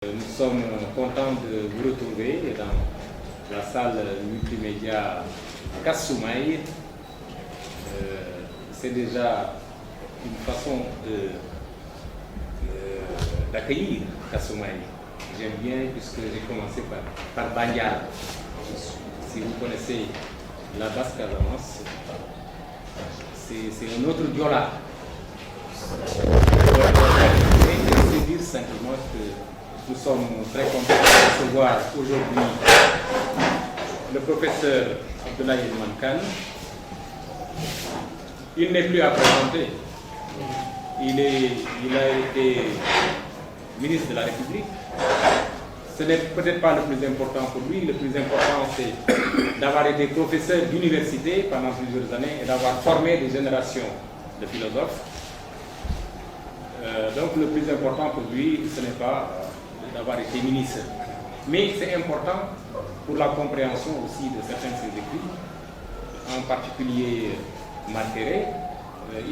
Nous sommes contents de vous retrouver dans la salle multimédia Kasumai. C'est déjà une façon d'accueillir Kasumai. J'aime bien puisque j'ai commencé par Bandial. Si vous connaissez la basse Casamance, c'est un autre Diola. Je vais dire simplement que nous sommes très contents de recevoir aujourd'hui le professeur Abdoulaye Mankan. Il n'est plus à présenter. Il a été ministre de la République. Ce n'est peut-être pas le plus important pour lui. Le plus important, c'est d'avoir été professeur d'université pendant plusieurs années et d'avoir formé des générations de philosophes. Donc le plus important pour lui, ce n'est pas d'avoir été ministre. Mais c'est important pour la compréhension aussi de certains de ses écrits, en particulier Marqueret.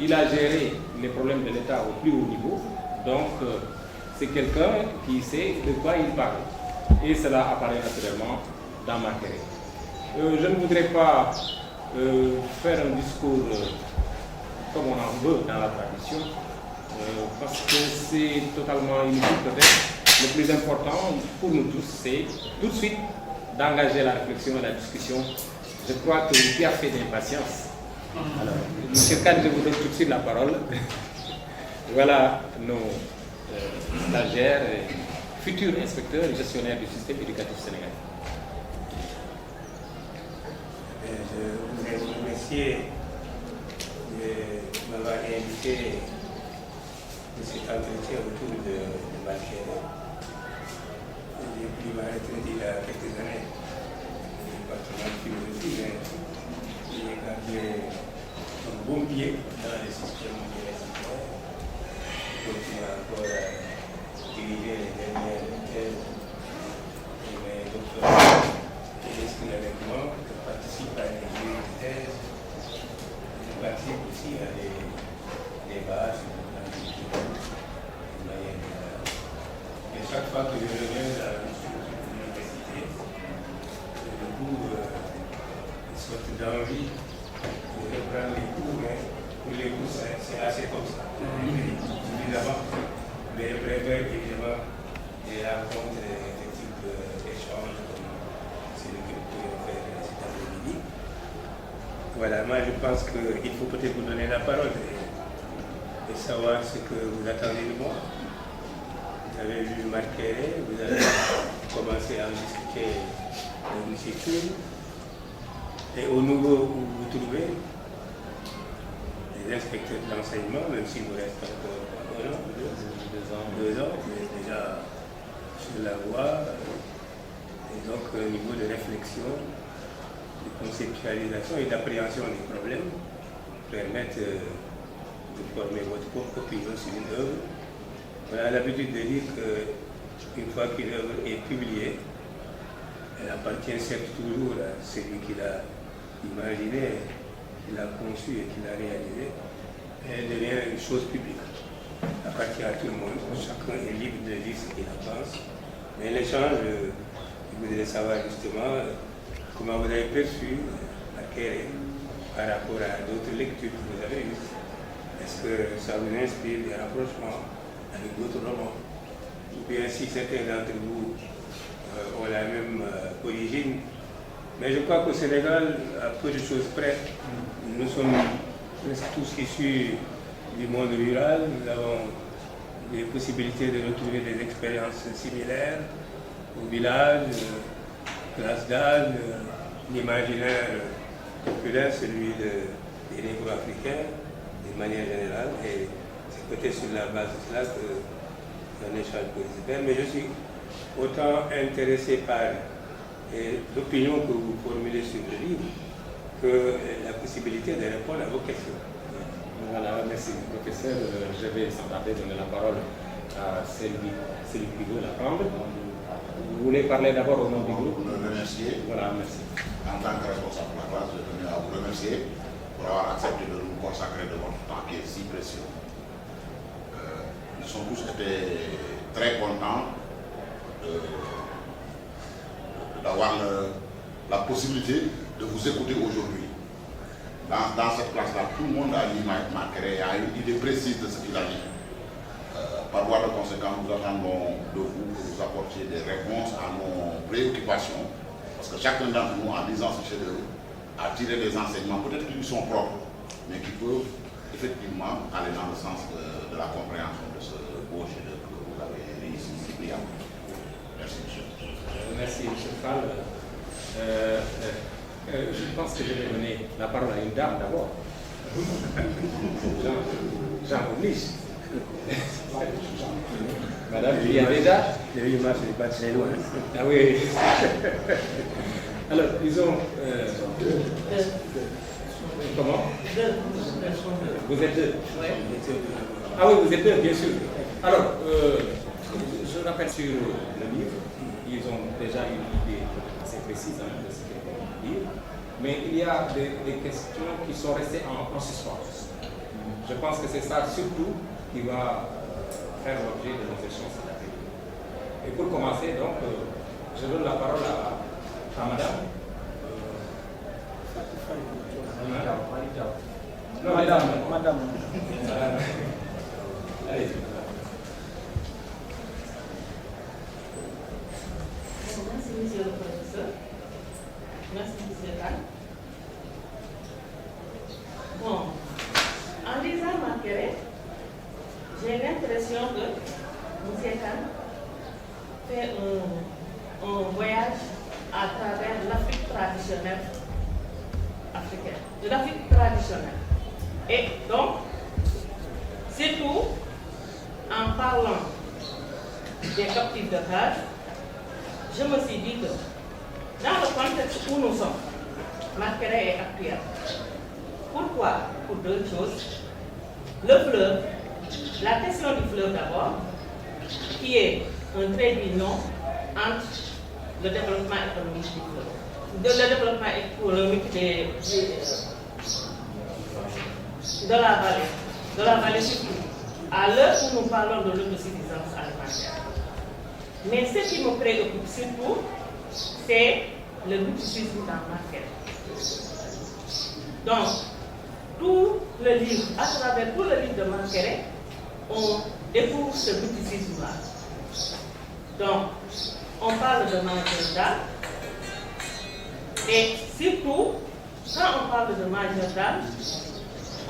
Il a géré les problèmes de l'État au plus haut niveau, donc c'est quelqu'un qui sait de quoi il parle. Et cela apparaît naturellement dans Marqueret. Je ne voudrais pas faire un discours comme on en veut dans la tradition, parce que c'est totalement inutile peut-être. Le plus important pour nous tous, c'est tout de suite d'engager la réflexion et la discussion. Je crois que vous avez fait d'impatience. Alors, M. Khan, je vous donne tout de suite la parole. Voilà nos stagiaires et futurs inspecteurs et gestionnaires du système éducatif sénégalais. Je voudrais vous remercier de m'avoir invité de cet entretien autour de Marqueret. J'ai pris ma retraite il y a quelques années au département de philosophie, mais j'ai gardé un bon pied dans le système universitaire. Je continue encore à diriger les dernières thèses de mes doctorats. Je reste avec moi, je participe à des jeux de thèse, je participe aussi à des débats sur le plan de manière générale. Et chaque fois que je reviens à l'université, j'ai le goût, une sorte d'envie de reprendre les cours, mais pour les cours, c'est assez comme ça. Évidemment, mais je préfère évidemment des rencontres, des types d'échanges comme celui que nous pourrions faire cet après-midi. Voilà, moi je pense qu'il faut peut-être vous donner la parole et savoir ce que vous attendez de moi. Vous avez lu Marqueret, vous avez commencé à en discuter de l'écriture. Et au niveau où vous trouvez les inspecteurs de l'enseignement, même si vous restez encore 1 an, 2 ans, vous êtes déjà sur la voie. Et donc au niveau de réflexion, de conceptualisation et d'appréhension des problèmes, permettent de former votre propre opinion sur une œuvre. On a l'habitude de dire qu'une fois qu'une œuvre est publiée, elle appartient certes toujours à celui qui l'a imaginé, qui l'a conçu et qui l'a réalisé. Elle devient une chose publique. Elle appartient à tout le monde. Chacun est libre de dire ce qu'il en pense. Mais l'échange, je voudrais savoir justement comment vous avez perçu Marqueret par rapport à d'autres lectures que vous avez eues. Est-ce que ça vous inspire des rapprochements avec d'autres romans, ou bien si certains d'entre vous ont la même origine. Mais je crois qu'au Sénégal, à peu de choses près, nous sommes presque tous issus du monde rural. Nous avons des possibilités de retrouver des expériences similaires au village, classe d'âge, l'imaginaire populaire, celui des négro-africains, de manière générale. Et peut-être sur la base de cela qu'un échange peut se faire, mais je suis autant intéressé par l'opinion que vous formulez sur le livre que la possibilité de répondre à vos questions. Voilà, merci professeur. Je vais sans tarder donner la parole à celui qui veut la prendre. Vous voulez parler d'abord au nom du groupe? Vous me remercier. Voilà, merci. En tant que responsable de la classe, je tenais à vous remercier pour avoir accepté de nous consacrer de votre temps qui est si précieux. Nous sommes tous été très contents d'avoir la possibilité de vous écouter aujourd'hui. Dans cette classe-là, tout le monde a dit Makeré, a une idée précise de ce qu'il a dit. Par voie de conséquence, nous attendons de vous que vous apportiez des réponses à nos préoccupations, parce que chacun d'entre nous, en lisant ce chef-d'œuvre, a tiré des enseignements, peut-être qui lui sont propres, mais qui peuvent effectivement aller dans le sens de la compréhension de ce beau chef-d'œuvre que vous avez réussi si brillamment. Merci, monsieur. Merci, monsieur Fall. Je pense que je vais donner la parole à une dame d'abord. Jean oblige. Madame, il y a déjà. Oui, moi, je ne vais pas très loin. Ah oui. Alors, disons. Comment? Vous êtes deux. Ah oui, vous êtes deux, bien sûr. Alors, je rappelle sur le livre, ils ont déjà une idée assez précise de ce qu'ils vont dire, mais il y a des questions qui sont restées en suspens. Je pense que c'est ça surtout qui va faire l'objet de nos échanges cet après-midi. Et pour commencer, donc, je donne la parole à madame. Non, madame. Allez. Merci, monsieur le professeur. Merci, monsieur Kane. Bon, en lisant Makeré, j'ai l'impression que monsieur Kane fait un voyage à travers l'Afrique traditionnelle africaine, de l'Afrique traditionnelle. Et donc, surtout en parlant des captifs de cage, je me suis dit que dans le contexte où nous sommes, Makeré est actuel. Pourquoi? Pour deux choses. Le fleuve, la question du fleuve d'abord, qui est un trait d'union entre le développement économique du fleuve, le développement économique de la vallée surtout, à l'heure où nous parlons de l'autosuffisance alimentaire. Mais ce qui me préoccupe surtout, c'est le mythicisme dans Makeré. Donc, tout le livre, à travers tout le livre de Makeré, on découvre ce mythicisme-là. Donc, on parle de Majorda, et surtout, quand on parle de Majorda,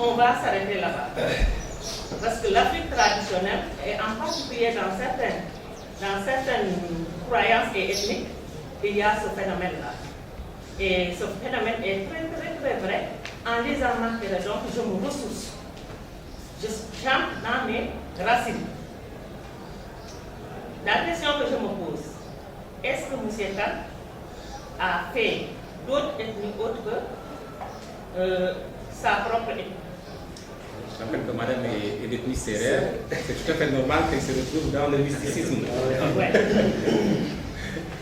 on va s'arrêter là-bas. Parce que l'Afrique traditionnelle, et en particulier dans certaines croyances et ethniques, il y a ce phénomène-là. Et ce phénomène est très, très, très vrai. En lisant Makeré, donc, je me ressource. Je chante dans mes racines. La question que je me pose, est-ce que M. Kane a fait d'autres ethnies autres que sa propre ethnie? Je rappelle que madame est d'ethnie sérère, c'est tout à fait normal qu'elle se retrouve dans le mysticisme. Ouais.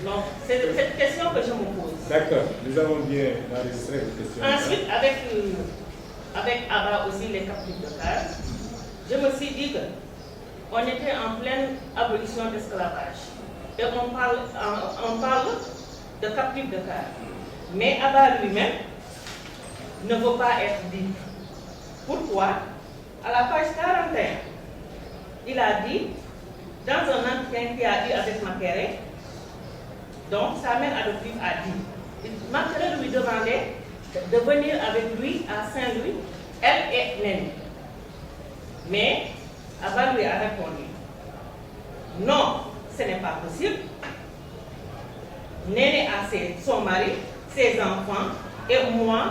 Donc, c'est cette question que je me pose. D'accord, nous avons bien enregistré cette question. Ensuite, avec Abba aussi, les captifs de cage, je me suis dit qu'on était en pleine abolition d'esclavage. Et on parle de captifs de cage. Mais Abba lui-même ne veut pas être libre. Pourquoi? À la page 41, il a dit, dans un entretien qu'il a eu avec Makeré, donc sa mère adoptive a dit, Makeré lui demandait de venir avec lui à Saint-Louis, elle est Néné. Mais Abba lui a répondu, non, ce n'est pas possible. Néné a son mari, ses enfants, et moi,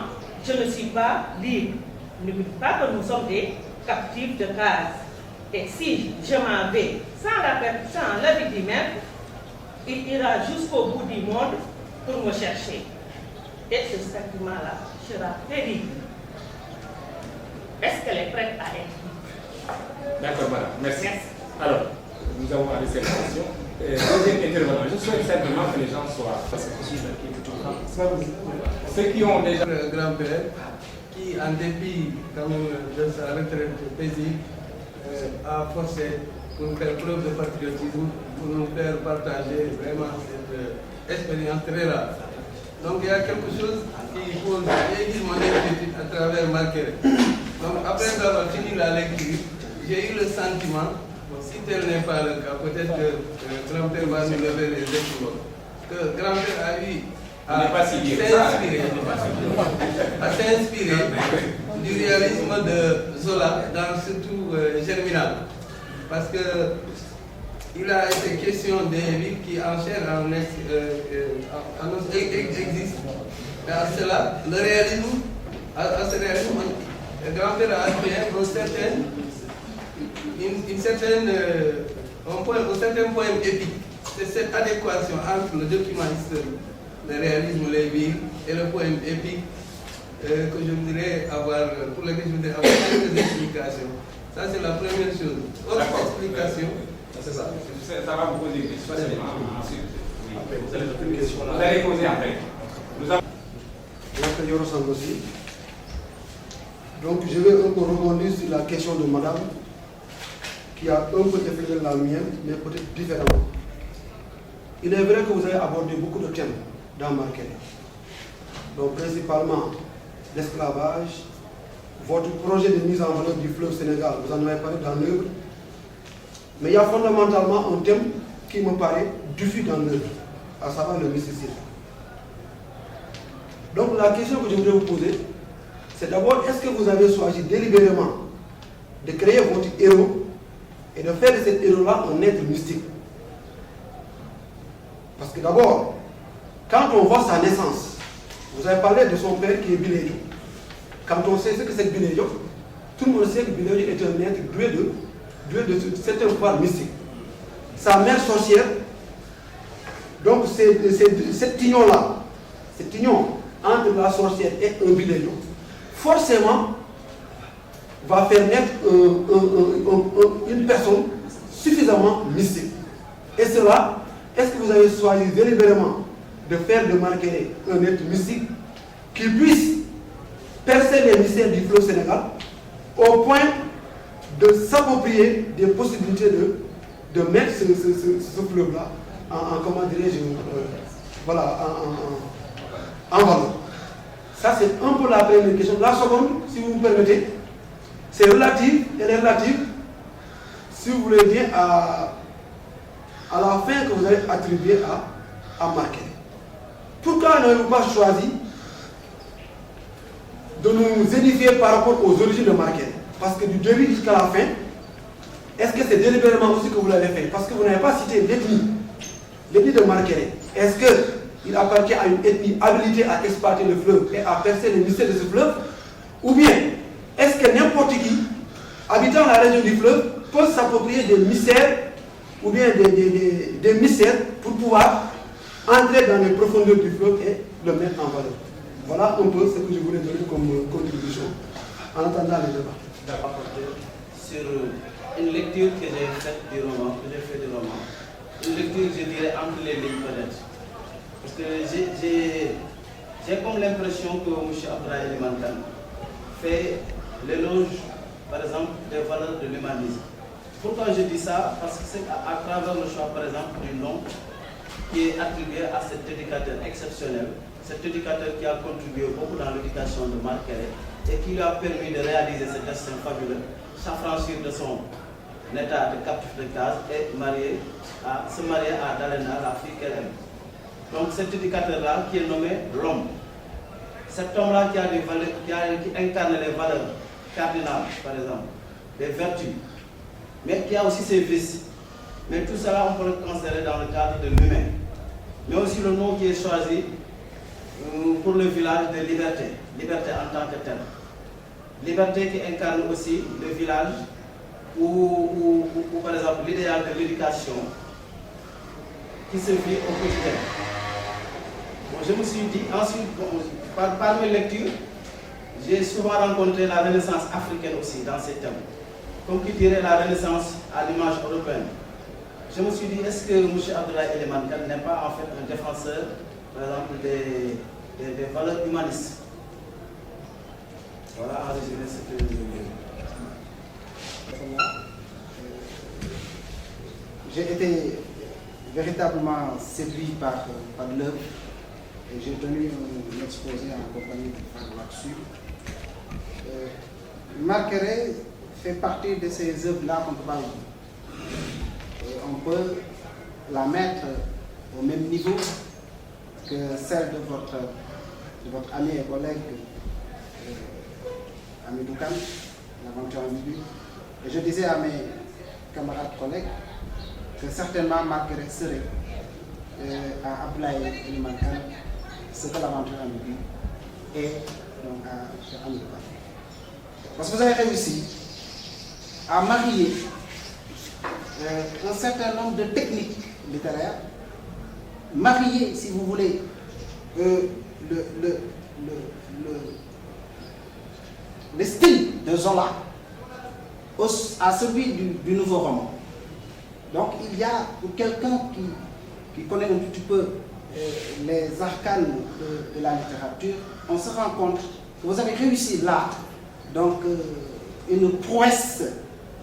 je ne suis pas libre. N'oublie pas que nous sommes des captifs de case. Et si je m'en vais sans l'avis du maître, il ira jusqu'au bout du monde pour me chercher. Et ce sentiment-là sera terrible. Est-ce qu'elle est prête à être libre? D'accord, madame. Merci. Alors, nous avons arrêté la question. Deuxième intervenant, je souhaite simplement que les gens soient. Ceux qui ont déjà. Le grand-père, qui, en dépit quand même de sa retraite paisible, a forcé pour nous faire preuve de patriotisme, pour nous faire partager vraiment cette expérience très rare. Donc il y a quelque chose qui pose mon inquiétude à travers Marqueret. Donc après avoir fini la lecture, j'ai eu le sentiment, si tel n'est pas le cas, peut-être que Grand-Père va nous lever les épaules, que Grand-Père a eu à s'inspirer du réalisme de Zola, dans surtout Germinal. Parce que il a été question des villes qui en chair existent. Mais à cela, le réalisme, à ce réalisme, le Grand-Père a créé un certain poème épique. C'est cette adéquation entre le document historique, le réalisme, les villes, et le poème épique que je voudrais avoir, pour lequel je voudrais avoir quelques explications. Ça, c'est la première chose. Autre explication. C'est ça. Ça va vous poser une question. Ensuite, après, vous allez poser une question. Vous allez poser après. Aussi. Donc, je vais un peu rebondir sur la question de madame, qui a un peu effleuré la mienne, mais peut-être différemment. Il est vrai que vous avez abordé beaucoup de thèmes dans Marqueret. Donc, principalement l'esclavage, votre projet de mise en valeur du fleuve Sénégal, vous en avez parlé dans l'œuvre. Mais il y a fondamentalement un thème qui me paraît diffus dans l'œuvre, à savoir le mysticisme. Donc la question que je voudrais vous poser, c'est d'abord, est-ce que vous avez choisi délibérément de créer votre héros et de faire de cet héros-là un être mystique? Parce que d'abord, quand on voit sa naissance, vous avez parlé de son père qui est Bilédio. Quand on sait ce que c'est Bilédio, tout le monde sait que Bilédio est un être doué de certains pouvoirs mystiques. Sa mère sorcière, donc cet union-là, cette union entre la sorcière et un Bilédio, forcément va faire naître une personne suffisamment mystique. Et cela, est-ce que vous avez choisi délibérément de faire de Marqueret un être mystique qui puisse percer les mystères du fleuve Sénégal au point de s'approprier des possibilités de mettre ce fleuve-là en comment dirais-je, en valeur. Ça, c'est un peu la première question. La seconde, si vous me permettez, c'est relative, elle est relative, si vous voulez bien, à la fin que vous avez attribuée à Marqueret. Pourquoi n'avez-vous pas choisi de nous édifier par rapport aux origines de Marqueret? Parce que du début jusqu'à la fin, est-ce que c'est délibérément aussi que vous l'avez fait? Parce que vous n'avez pas cité l'ethnie de Marqueret. Est-ce qu'il appartient à une ethnie habilitée à exploiter le fleuve et à percer les mystères de ce fleuve? Ou bien, est-ce que n'importe qui, habitant la région du fleuve, peut s'approprier des mystères ou bien des mystères pour pouvoir entrer dans les profondeurs du fleuve et le mettre en valeur? Voilà un peu ce que je voulais donner comme contribution en attendant les débats. D'accord. Sur une lecture que j'ai faite du roman, une lecture, je dirais, entre les lignes peut-être. Parce que j'ai comme l'impression que M. Abdoulaye Elimankan fait l'éloge, par exemple, des valeurs de l'humanisme. Pourquoi je dis ça? Parce que c'est à travers le choix, par exemple, du nom qui est attribué à cet éducateur exceptionnel, cet éducateur qui a contribué beaucoup dans l'éducation de Marqueret et qui lui a permis de réaliser ce destin fabuleux, s'affranchir de son état de captif de case et se marier à Dalena, la fille qu'elle aime. Donc cet éducateur-là qui est nommé l'homme, cet homme-là qui a des valeurs, qui incarne les valeurs cardinales, par exemple, des vertus, mais qui a aussi ses vices. Mais tout cela, on peut le considérer dans le cadre de l'humain. Mais aussi le nom qui est choisi pour le village de Liberté, Liberté en tant que tel. Liberté qui incarne aussi le village où par exemple, l'idéal de l'éducation qui se vit au quotidien. Bon, je me suis dit, ensuite, par mes lectures, j'ai souvent rencontré la Renaissance africaine aussi dans ces thèmes. Comme qui dirait la Renaissance à l'image européenne. Je me suis dit, est-ce que M. Abdoulaye Elimankan n'est pas en fait un défenseur, par exemple, des valeurs humanistes? Voilà, en résumé, ce que je veux dire. j'ai été véritablement séduit par l'œuvre et j'ai tenu un exposé en compagnie de Franck là-dessus. Marqueret fait partie de ces œuvres-là qu'on peut pas oublier. On peut la mettre au même niveau que celle de votre ami et collègue Hamidou Kane, l'aventure ambiguë. Et je disais à mes camarades collègues que certainement Marqueret serait à Abdoulaye Elimane Kane ce que l'aventure ambiguë et donc à Hamidou Kane. Parce que vous avez réussi à marier un certain nombre de techniques littéraires, marier, si vous voulez, le style de Zola à celui du nouveau roman. Donc il y a, pour quelqu'un qui connaît un petit peu les arcanes de la littérature, on se rend compte que vous avez réussi là, donc une prouesse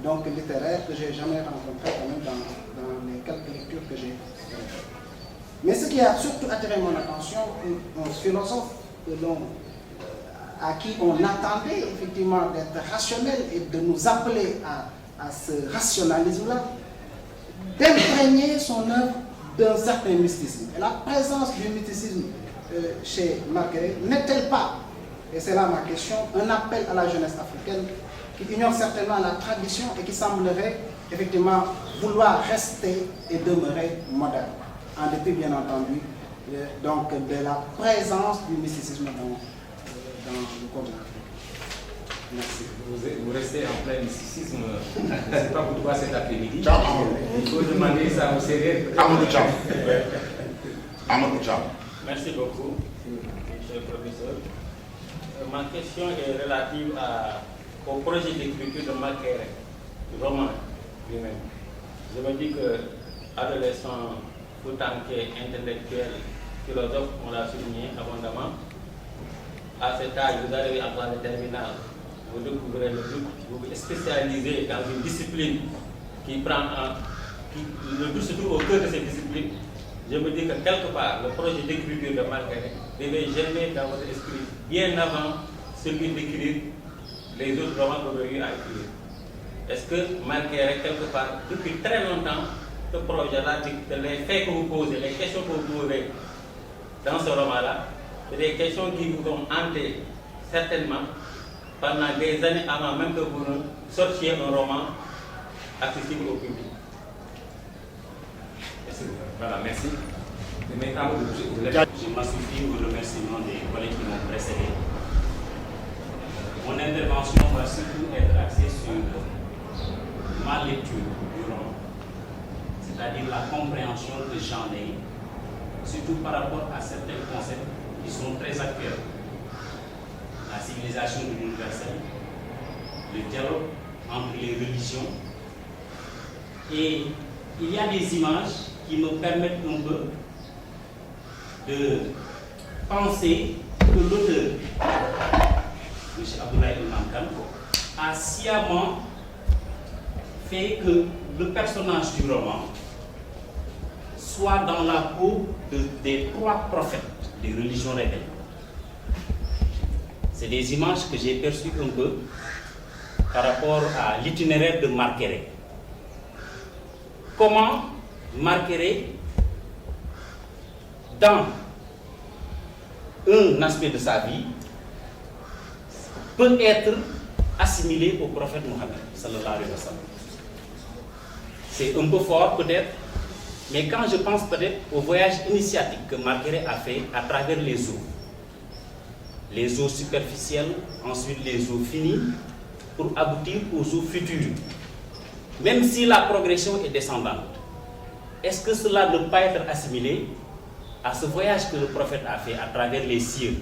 donc, littéraire que je n'ai jamais rencontrée quand même dans les quelques lectures que j'ai faites. Mais ce qui a surtout attiré mon attention, un philosophe à qui on attendait effectivement d'être rationnel et de nous appeler à ce rationalisme-là, d'imprégner son œuvre d'un certain mysticisme. Et la présence du mysticisme chez Marqueret n'est-elle pas, et c'est là ma question, un appel à la jeunesse africaine qui ignore certainement la tradition et qui semblerait effectivement vouloir rester et demeurer moderne, en dépit bien entendu donc de la présence du mysticisme dans le continent africain. Merci. Vous restez en plein mysticisme, je ne sais pas pourquoi cet après-midi. Il faut demander ça au sérieux. Amadou Thiam. Amadou Thiam. Merci beaucoup, monsieur le professeur. Ma question est relative au projet d'écriture de Marqueret, du roman lui-même. Je me dis que adolescent, foutanké, intellectuel, philosophe, on l'a souligné abondamment. À cet âge, vous arrivez en classe de terminale, vous découvrez le doute, vous vous spécialisez dans une discipline qui prend le doute se trouve au cœur de cette discipline. Je me dis que quelque part, le projet d'écriture de Marqueret devait germer dans votre esprit bien avant celui d'écrire les autres romans que vous avez eu à écrire. Est-ce que Marqueret, quelque part, depuis très longtemps, ce projet-là, les faits que vous posez, les questions que vous posez dans ce roman-là, c'est des questions qui vous ont hanté certainement pendant des années avant même que vous ne sortiez un roman accessible au public. Merci. Voilà, merci. Je m'associe aux remerciements des collègues qui m'ont précédé. Mon intervention va surtout être axée sur ma lecture du roman, c'est-à-dire la compréhension que j'en ai, surtout par rapport à certains concepts qui sont très actuels. La civilisation de l'universel, le dialogue entre les religions, et il y a des images qui me permettent un peu de penser que l'auteur, M. Abdoulaye Elimane Kane, a sciemment fait que le personnage du roman soit dans la peau des trois prophètes des religions révélées. C'est des images que j'ai perçues un peu par rapport à l'itinéraire de Marqueret. Comment Marqueret, dans un aspect de sa vie, peut être assimilé au prophète Mohammed sallallahu alayhi wa sallam. C'est un peu fort peut-être, mais quand je pense peut-être au voyage initiatique que Marqueret a fait à travers les eaux superficielles, ensuite les eaux finies, pour aboutir aux eaux futures, même si la progression est descendante, est-ce que cela ne peut pas être assimilé à ce voyage que le prophète a fait à travers les cieux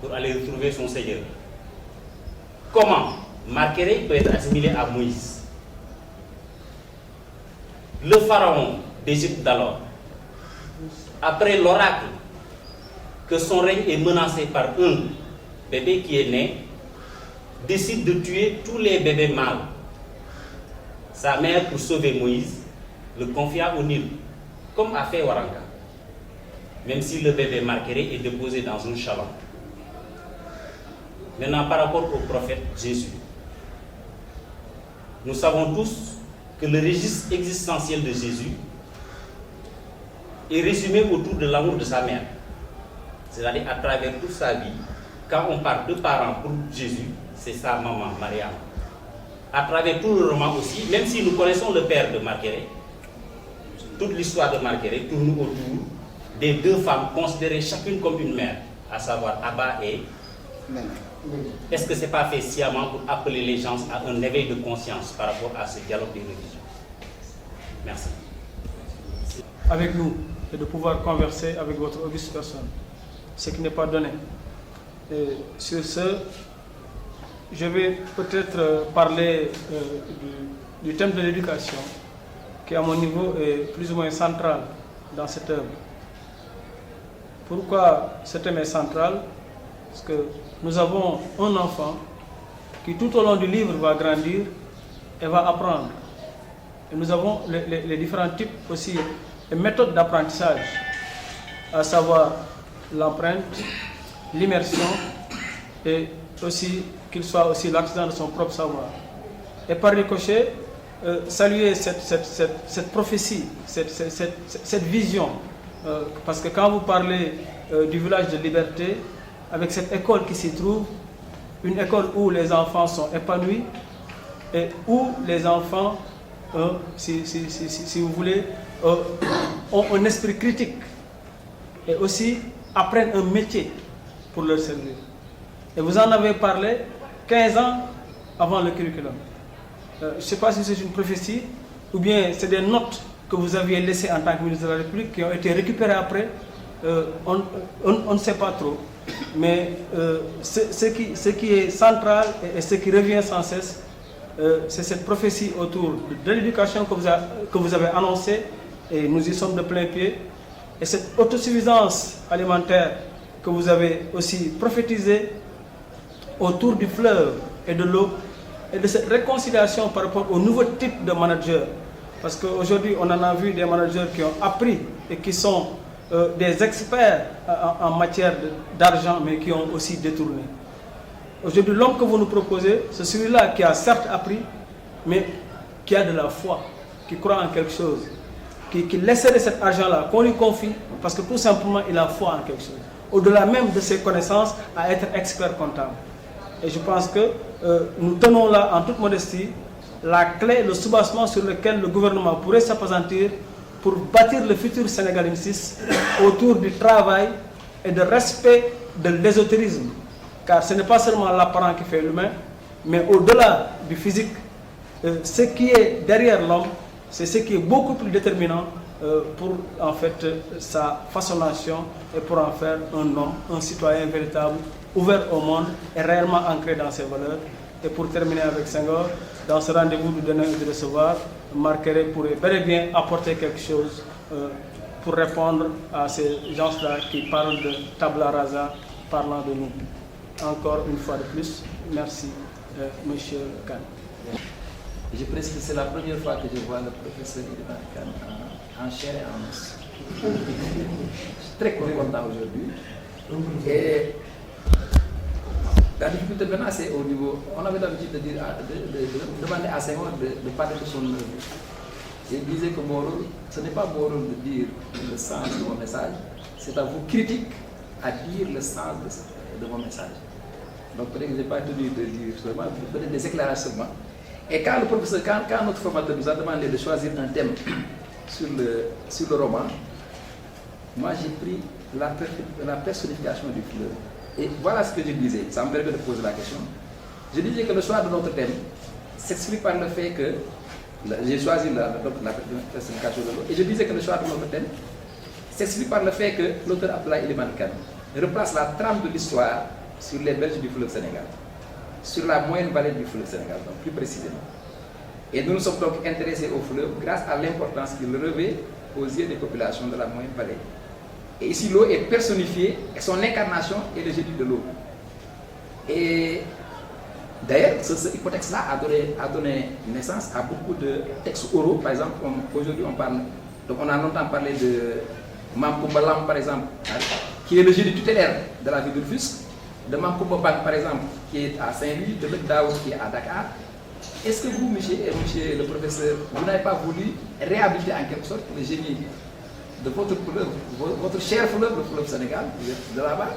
pour aller retrouver son Seigneur? Comment Marqueret peut être assimilé à Moïse? Le pharaon d'Égypte d'alors, après l'oracle que son règne est menacé par un bébé qui est né, décide de tuer tous les bébés mâles. sa mère, pour sauver Moïse, le confia au Nil, comme a fait Waranka, même si le bébé Marqueret est déposé dans un chaland. Maintenant, par rapport au prophète Jésus, nous savons tous que le registre existentiel de Jésus est résumé autour de l'amour de sa mère. C'est-à-dire à travers toute sa vie, quand on parle de parents pour Jésus, c'est sa maman, Mariam. À travers tout le roman aussi, même si nous connaissons le père de Marqueret, toute l'histoire de Marqueret tourne autour des deux femmes considérées chacune comme une mère, à savoir Abba et Néné. Est-ce que ce n'est pas fait sciemment pour appeler les gens à un éveil de conscience par rapport à ce dialogue des religions? Merci. Avec nous et de pouvoir converser avec votre auguste personne, ce qui n'est pas donné. Et sur ce, je vais peut-être parler du thème de l'éducation, qui à mon niveau est plus ou moins central dans cette œuvre. Pourquoi ce thème est central? Parce que nous avons un enfant qui tout au long du livre va grandir et va apprendre. Et nous avons les différents types aussi, les méthodes d'apprentissage, à savoir l'empreinte, l'immersion et aussi qu'il soit aussi l'artisan de son propre savoir. Et par ricochet, saluer cette prophétie, cette vision. Parce que quand vous parlez du village de liberté, avec cette école qui s'y trouve, une école où les enfants sont épanouis et où les enfants, si vous voulez, ont un esprit critique et aussi apprennent un métier pour leur servir. Et vous en avez parlé 15 ans avant le curriculum. Je ne sais pas si c'est une prophétie ou bien c'est des notes que vous aviez laissées en tant que ministre de la République qui ont été récupérées après. On ne sait pas trop. Mais ce qui est central et ce qui revient sans cesse, c'est cette prophétie autour de l'éducation que vous avez annoncée, et nous y sommes de plein pied, et cette autosuffisance alimentaire que vous avez aussi prophétisée autour du fleuve et de l'eau, et de cette réconciliation par rapport au nouveau type de manager. Parce qu'aujourd'hui, on en a vu des managers qui ont appris et qui sont des experts en matière d'argent, mais qui ont aussi détourné. Aujourd'hui, l'homme que vous nous proposez, c'est celui-là qui a certes appris, mais qui a de la foi, qui croit en quelque chose, qui laisserait cet argent-là, qu'on lui confie, parce que tout simplement, il a foi en quelque chose. Au-delà même de ses connaissances, à être expert comptable. Et je pense que nous tenons là, en toute modestie, la clé, le soubassement sur lequel le gouvernement pourrait s'appesantir pour bâtir le futur sénégalensis autour du travail et de respect de l'ésotérisme. Car ce n'est pas seulement l'apparent qui fait l'humain, mais au-delà du physique, ce qui est derrière l'homme, c'est ce qui est beaucoup plus déterminant pour en fait sa façonnation et pour en faire un homme, un citoyen véritable, ouvert au monde et réellement ancré dans ses valeurs. Et pour terminer avec Senghor, dans ce rendez-vous de donner et de recevoir, Marqueret pourrait bel et bien apporter quelque chose pour répondre à ces gens-là qui parlent de tabula rasa, parlant de nous. Encore une fois de plus, merci, Monsieur Kane. Je précise que c'est la première fois que je vois le professeur Iliman Kane en chair et en os. Je suis très content aujourd'hui. Et la difficulté maintenant, c'est au niveau. On avait l'habitude de demander à Senghor de parler de son œuvre. Et il disait que mon rôle, ce n'est pas mon rôle de dire le sens de mon message, c'est à vous, critiques, à dire le sens de mon message. Donc peut-être que je n'ai pas tenu de dire seulement, peut-être des éclairages seulement. Et quand le professeur, quand notre formateur nous a demandé de choisir un thème sur le roman, moi j'ai pris la personnification du fleuve. Et voilà ce que je disais, ça me permet de poser la question. Je disais que le choix de notre thème s'explique par le fait que j'ai choisi la personnification de l'autre. Et je disais que le choix de notre thème s'explique par le fait que l'auteur Abdoulaye Iliman Kane replace la trame de l'histoire sur les berges du fleuve Sénégal, sur la moyenne vallée du fleuve Sénégal, donc plus précisément. Et nous nous sommes donc intéressés au fleuve grâce à l'importance qu'il revêt aux yeux des populations de la moyenne vallée. Et ici, l'eau est personnifiée et son incarnation est le génie de l'eau. Et D'ailleurs, ce hypothèque-là a donné naissance à beaucoup de textes oraux. Par exemple, aujourd'hui, on a longtemps parlé de Mamkoumba Lam, par exemple, qui est le génie tutélaire de la ville de Rufisque, de Mamkoumba Bang, par exemple, qui est à Saint-Louis, de Lek Daoud, qui est à Dakar. Est-ce que vous, monsieur le professeur, vous n'avez pas voulu réhabiliter en quelque sorte le génie de votre fleuve, votre cher fleuve, le fleuve Sénégal, de là-bas?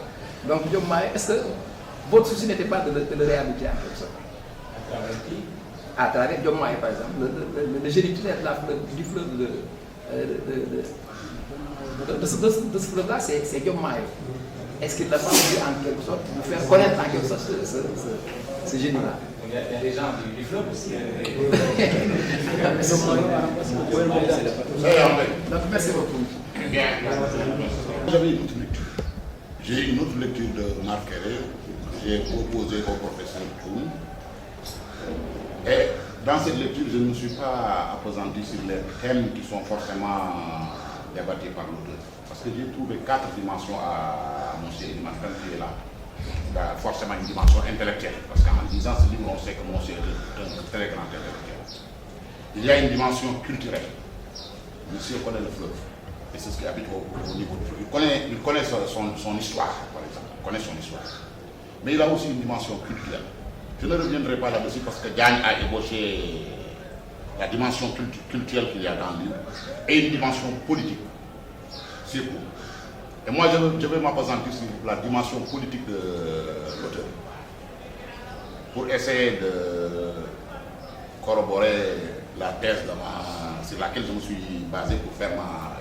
Donc, est-ce que votre souci n'était pas de le réhabiliter en quelque sorte? À travers qui? À travers Diomaye, par exemple, le génie tutélaire du fleuve de ce fleuve-là, c'est Diomaye. Est-ce qu'il n'a pas voulu en quelque sorte vous faire connaître en quelque sorte ce génie-là? Il y a des gens du fleuve aussi. Donc, merci beaucoup. J'avais une autre lecture. J'ai une autre lecture de Marc Kéré. J'ai proposé au professeur Toum. Et dans cette lecture, je ne me suis pas appesanti sur les thèmes qui sont forcément débattus par l'auteur. Parce que j'ai trouvé 4 dimensions à M. Eliman qui est là. Il y a forcément une dimension intellectuelle. Parce qu'en lisant ce livre, on sait que M. est un très grand intellectuel. Il y a une dimension culturelle. Monsieur connaît le fleuve. Et c'est ce qui habite au niveau du fleuve. Il connaît son histoire, par exemple. Il connaît son histoire. Mais il a aussi une dimension culturelle. Je ne reviendrai pas là-dessus parce que Gagne a ébauché la dimension culturelle qu'il y a dans le livre et une dimension politique. C'est cool. Et moi, je vais m'appesantir sur la dimension politique de l'auteur pour essayer de corroborer la thèse sur laquelle je me suis basé pour faire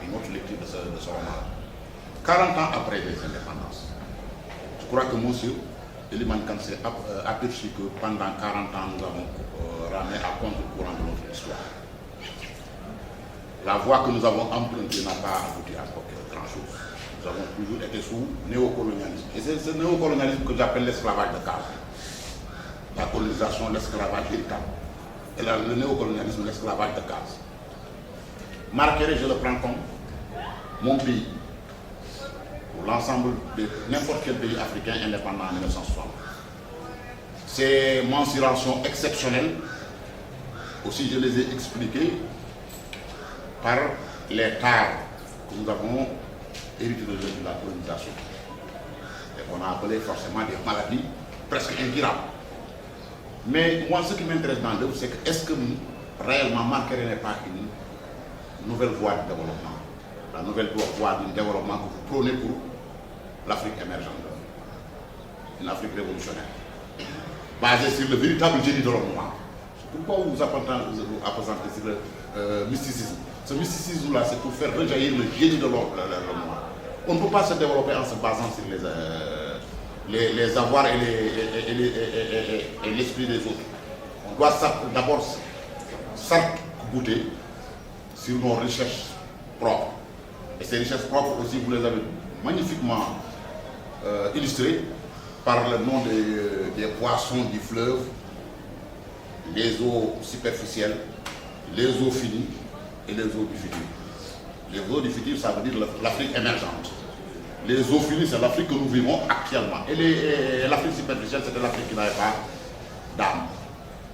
une autre lecture de ce roman. 40 ans après les indépendances, je crois que monsieur Eliman Kane s'est aperçu que pendant 40 ans, nous avons ramé à contre-courant de notre histoire. La voie que nous avons empruntée n'a pas abouti à grand-chose. Nous avons toujours été sous néocolonialisme. Et c'est ce néocolonialisme que j'appelle l'esclavage de case. La colonisation, l'esclavage véritable. Et le néocolonialisme, l'esclavage de case. Marc Kéré, je le prends comme mon pays. Pour l'ensemble de n'importe quel pays africain indépendant en 1960. Ces mensurations exceptionnelles, aussi je les ai expliquées par les tares que nous avons héritées de la colonisation. Et qu'on a appelé forcément des maladies presque incurables. Mais moi, ce qui m'intéresse dans l'œuvre, c'est que est-ce que réellement Marc Kéré n'est pas une nouvelle voie de développement? La nouvelle voie du développement que vous prônez pour l'Afrique émergente, une Afrique révolutionnaire, basée sur le véritable génie de l'homme noir. Pourquoi vous apposantez sur le mysticisme? Ce mysticisme-là, c'est pour faire rejaillir le génie de l'homme noir. On ne peut pas se développer en se basant sur les avoirs et l'esprit des autres. On doit d'abord s'arc-bouter sur nos recherches propres. Et ces richesses propres aussi, vous les avez magnifiquement illustrées par le nom des poissons du fleuve, les eaux superficielles, les eaux finies et les eaux du futur. Les eaux du futur, ça veut dire l'Afrique émergente. Les eaux finies, c'est l'Afrique que nous vivons actuellement. Et l'Afrique superficielle, c'était l'Afrique qui n'avait pas d'âme.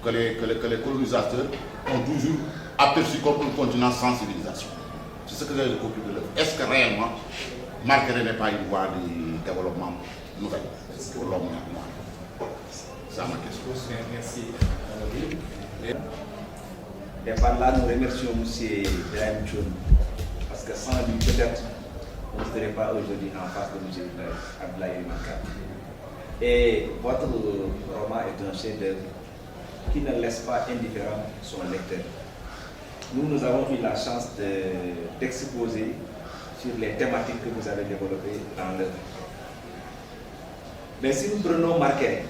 Que les colonisateurs ont toujours aperçu comme un continent sans civilisation. C'est ce que j'ai compris de l'œuvre. Est-ce que réellement, Marc Kéré n'est pas une voie de développement nouvelle pour l'homme noir? C'est ma question. Merci. Et par là, nous remercions M. Ibrahim Tchoum, parce que sans lui, peut-être, on ne serait pas aujourd'hui en face de M. Abdoulaye Eliman Kane. Et votre roman est un chef-d'œuvre qui ne laisse pas indifférent son lecteur. Nous avons eu la chance d'exposer sur les thématiques que vous avez développées dans l'œuvre. Mais si nous prenons Marc Kéré,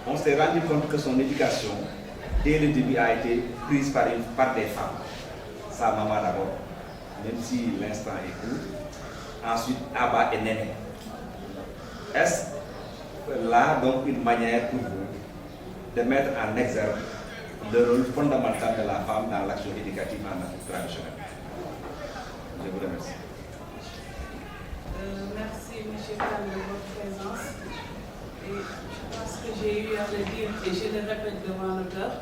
on s'est rendu compte que son éducation, dès le début, a été prise par des femmes. Sa maman d'abord, même si l'instant est court. Ensuite, Abba et Néné. Est-ce là donc une manière pour vous de mettre en exergue le rôle fondamental de la femme dans l'action éducative en Afrique traditionnelle? Je vous remercie. Merci M. Kane de votre présence. Et je pense que j'ai eu à le dire et je le répète devant l'auteur,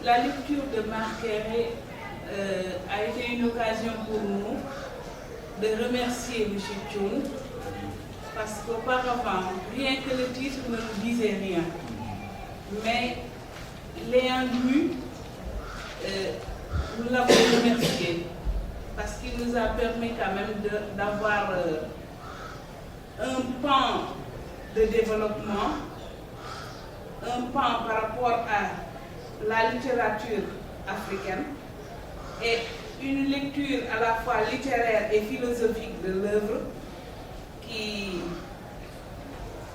la lecture de Marqueret a été une occasion pour nous de remercier M. Thioune, parce qu'auparavant, rien que le titre ne nous disait rien. Mais l'ayant lu, nous l'avons remercié, parce qu'il nous a permis quand même d'avoir un pan de développement, un pan par rapport à la littérature africaine et une lecture à la fois littéraire et philosophique de l'œuvre qui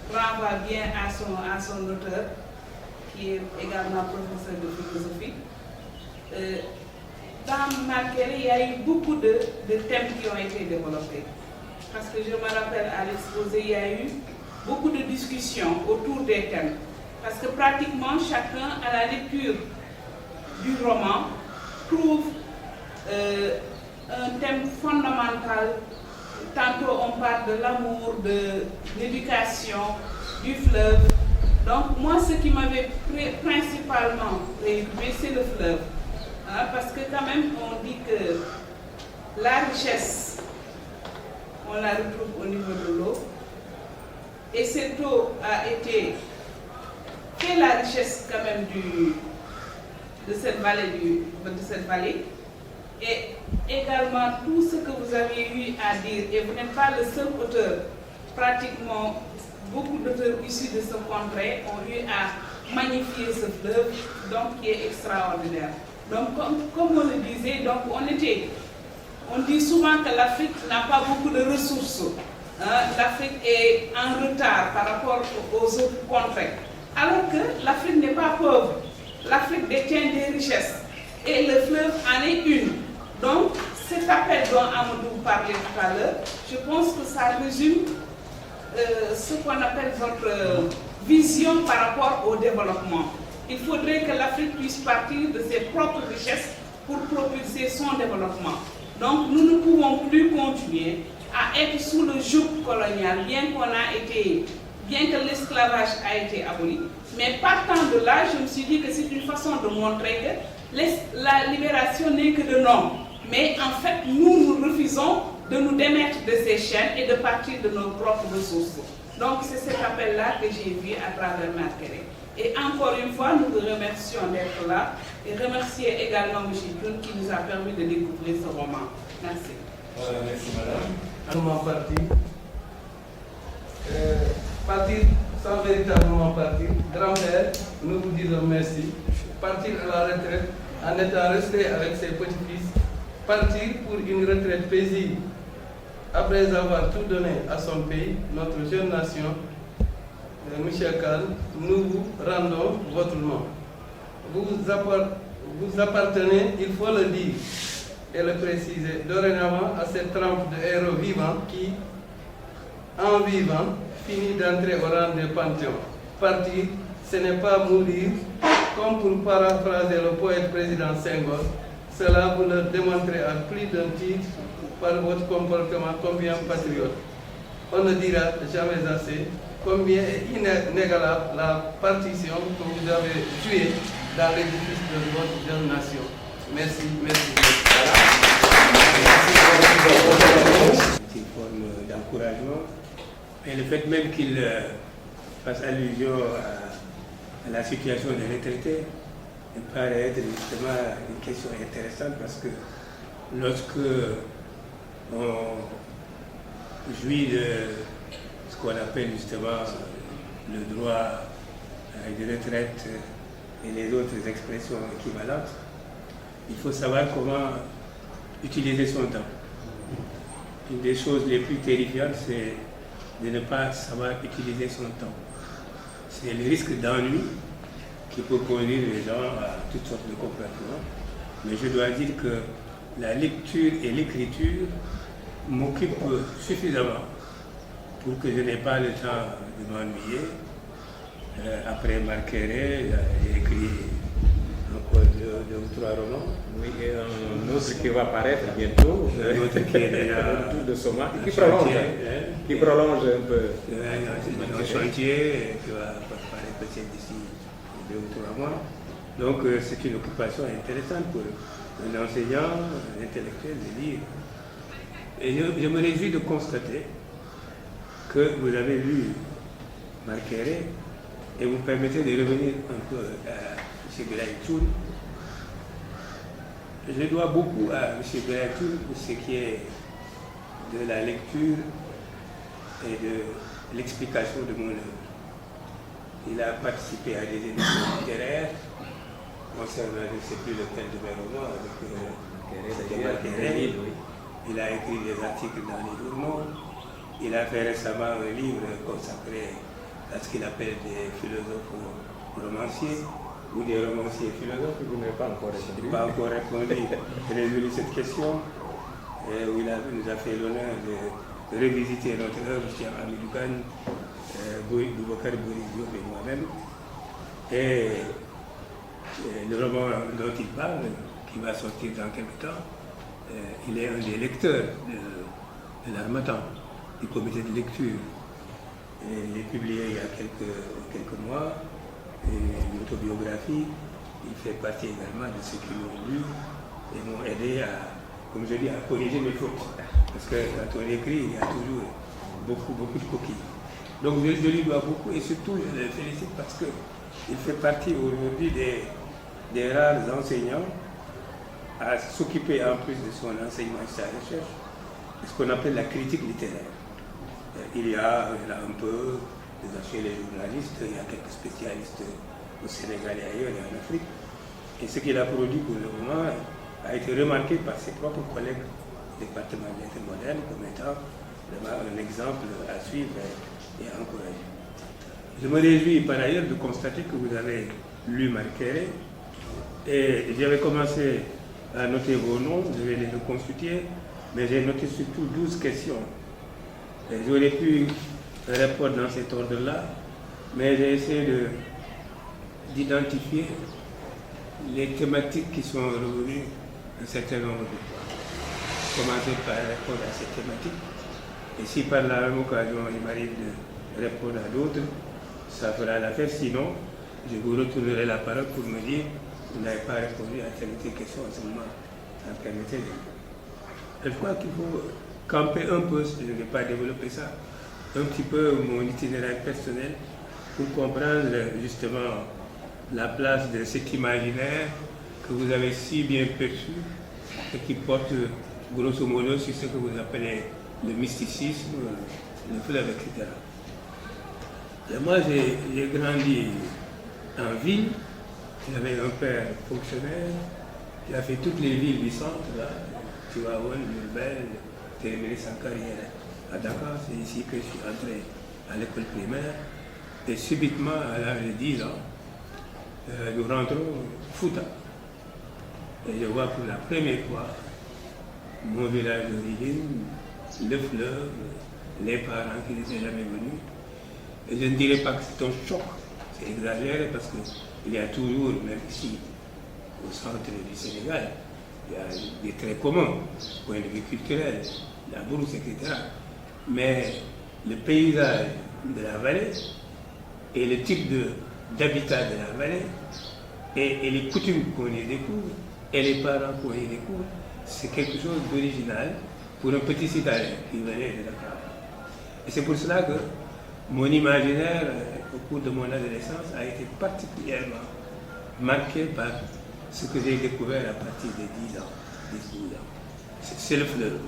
renvoie bien à son auteur, qui est également professeur de philosophie. Dans Marqueret, il y a eu beaucoup de thèmes qui ont été développés. Parce que je me rappelle à l'exposé, il y a eu beaucoup de discussions autour des thèmes. Parce que pratiquement chacun, à la lecture du roman, trouve un thème fondamental. Tantôt on parle de l'amour, de l'éducation, du fleuve. Donc moi, ce qui m'avait principalement préoccupé, c'est le fleuve. Hein, parce que quand même, on dit que la richesse, on la retrouve au niveau de l'eau. Et cette eau a été fait la richesse quand même de cette vallée. Et également tout ce que vous avez eu à dire, et vous n'êtes pas le seul auteur, pratiquement beaucoup d'auteurs issus de ce contrée ont eu à magnifier ce fleuve, donc qui est extraordinaire. Donc comme on le disait, donc on dit souvent que l'Afrique n'a pas beaucoup de ressources. L'Afrique est en retard par rapport aux autres contrées. Alors que l'Afrique n'est pas pauvre. L'Afrique détient des richesses. Et le fleuve en est une. Donc, cet appel dont Amadou parlait tout à l'heure, je pense que ça résume ce qu'on appelle votre vision par rapport au développement. Il faudrait que l'Afrique puisse partir de ses propres richesses pour propulser son développement. Donc, nous ne pouvons plus continuer à être sous le joug colonial, bien que l'esclavage a été aboli. Mais partant de là, je me suis dit que c'est une façon de montrer que la libération n'est que de nom. Mais en fait, nous refusons de nous démettre de ces chaînes et de partir de nos propres ressources. Donc c'est cet appel-là que j'ai vu à travers Marqueret. Et encore une fois, nous vous remercions d'être là et remercier également M. Thioune qui nous a permis de découvrir ce roman. Merci. Merci madame. Partir sans véritablement partir. Grand-père, nous vous disons merci. Partir à la retraite en étant resté avec ses petits-fils. Partir pour une retraite paisible. Après avoir tout donné à son pays, notre jeune nation, M. Khan, nous vous rendons votre nom. Vous appartenez, il faut le dire et le préciser, dorénavant à cette trempe de héros vivants qui, en vivant, finit d'entrer au rang des panthéons. Partir, ce n'est pas mourir, comme pour paraphraser le poète président Senghor. Cela vous le démontrez à plus d'un titre par votre comportement combien patriote. On ne dira jamais assez combien est inégalable la partition que vous avez jouée dans l'édifice de votre jeune nation. Merci, merci. C'est une forme d'encouragement. Et le fait même qu'il fasse allusion à la situation des retraités me paraît être justement une question intéressante parce que lorsque on jouit de ce qu'on appelle justement le droit à une retraite et les autres expressions équivalentes, il faut savoir comment utiliser son temps. Une des choses les plus terrifiantes, c'est de ne pas savoir utiliser son temps. C'est le risque d'ennui qui peut conduire les gens à toutes sortes de comportements. Mais je dois dire que la lecture et l'écriture m'occupent suffisamment pour que je n'ai pas le temps de m'ennuyer. Après Marqueret, j'ai écrit encore deux ou trois romans. Oui, et un autre qui va apparaître bientôt, un autre qui est déjà autour de Soma, qui chantier, prolonge un peu. Un chantier qui va apparaître peut-être d'ici 2 ou 3 mois. Donc c'est une occupation intéressante pour un enseignant, un intellectuel de lire. Et je me réjouis de constater que vous avez lu Marqueret et vous permettez de revenir un peu à M. Belaïtoun. Je dois beaucoup à M. Belaïtoun pour ce qui est de la lecture et de l'explication de mon œuvre. Il a participé à des émissions littéraires concernant, je ne sais plus lequel de mes romans, avec Marqueret. Il a écrit des articles dans les journaux. Il a fait récemment un livre consacré à ce qu'il appelle des philosophes romanciers ou des romanciers philosophes. Vous n'avez pas encore répondu. Je n'ai pas encore répondu. J'ai résolu cette question où il nous a fait l'honneur de revisiter notre œuvre, Cheikh Hamidou Kane, Boubacar Bouri Diop et moi-même. Et le roman dont il parle, qui va sortir dans quelques temps, il est un des lecteurs de l'Harmattan, du comité de lecture. Et il est publié il y a quelques mois, une autobiographie. Il fait partie également de ceux qui l'ont lu et m'ont aidé à, comme je dis, à corriger mes fautes. Parce que quand on écrit, il y a toujours beaucoup de coquilles. Donc je lui dois beaucoup et surtout je le félicite parce qu'il fait partie aujourd'hui des rares enseignants à s'occuper en plus de son enseignement et de sa recherche de ce qu'on appelle la critique littéraire. Il y a un peu chez les journalistes, il y a quelques spécialistes au Sénégal et ailleurs et en Afrique. Et ce qu'il a produit pour le moment a été remarqué par ses propres collègues du département de lettres modernes comme étant vraiment un exemple à suivre et à encourager. Je me réjouis par ailleurs de constater que vous avez lu Marqueret et j'avais commencé à noter vos noms, je vais les reconstituer, mais j'ai noté surtout 12 questions. J'aurais pu répondre dans cet ordre-là, mais j'ai essayé d'identifier les thématiques qui sont revenues un certain nombre de fois. Commencer par répondre à ces thématiques, et si par la même occasion il m'arrive de répondre à d'autres, ça fera l'affaire, sinon je vous retournerai la parole pour me dire vous n'avez pas répondu à telle ou telle question en ce moment. Je crois qu'il faut camper un peu, je ne vais pas développer ça, un petit peu mon itinéraire personnel pour comprendre justement la place de cet imaginaire que vous avez si bien perçu et qui porte grosso modo sur ce que vous appelez le mysticisme, le fleuve, etc. Et moi j'ai grandi en ville, j'avais un père fonctionnaire qui a fait toutes les villes du centre, là, Tivaouane, Diourbel, terminé sa carrière à Dakar. C'est ici que je suis entré à l'école primaire. Et subitement, à l'âge de 10 ans, nous rentrons Fouta. Et je vois pour la première fois mon village d'origine, le fleuve, les parents qui n'étaient jamais venus. Et je ne dirais pas que c'est un choc, c'est exagéré parce qu'il y a toujours, même ici, au centre du Sénégal, il y a des traits communs, point de vue culturel, la bourse, etc. Mais le paysage de la vallée et le type d'habitat de la vallée et les coutumes qu'on y découvre et les parents qu'on y découvre, c'est quelque chose d'original pour un petit citadin qui venait de Dakar. Et c'est pour cela que mon imaginaire, au cours de mon adolescence, a été particulièrement marqué par ce que j'ai découvert à partir de 10 ans, 12 ans. C'est le fleuve.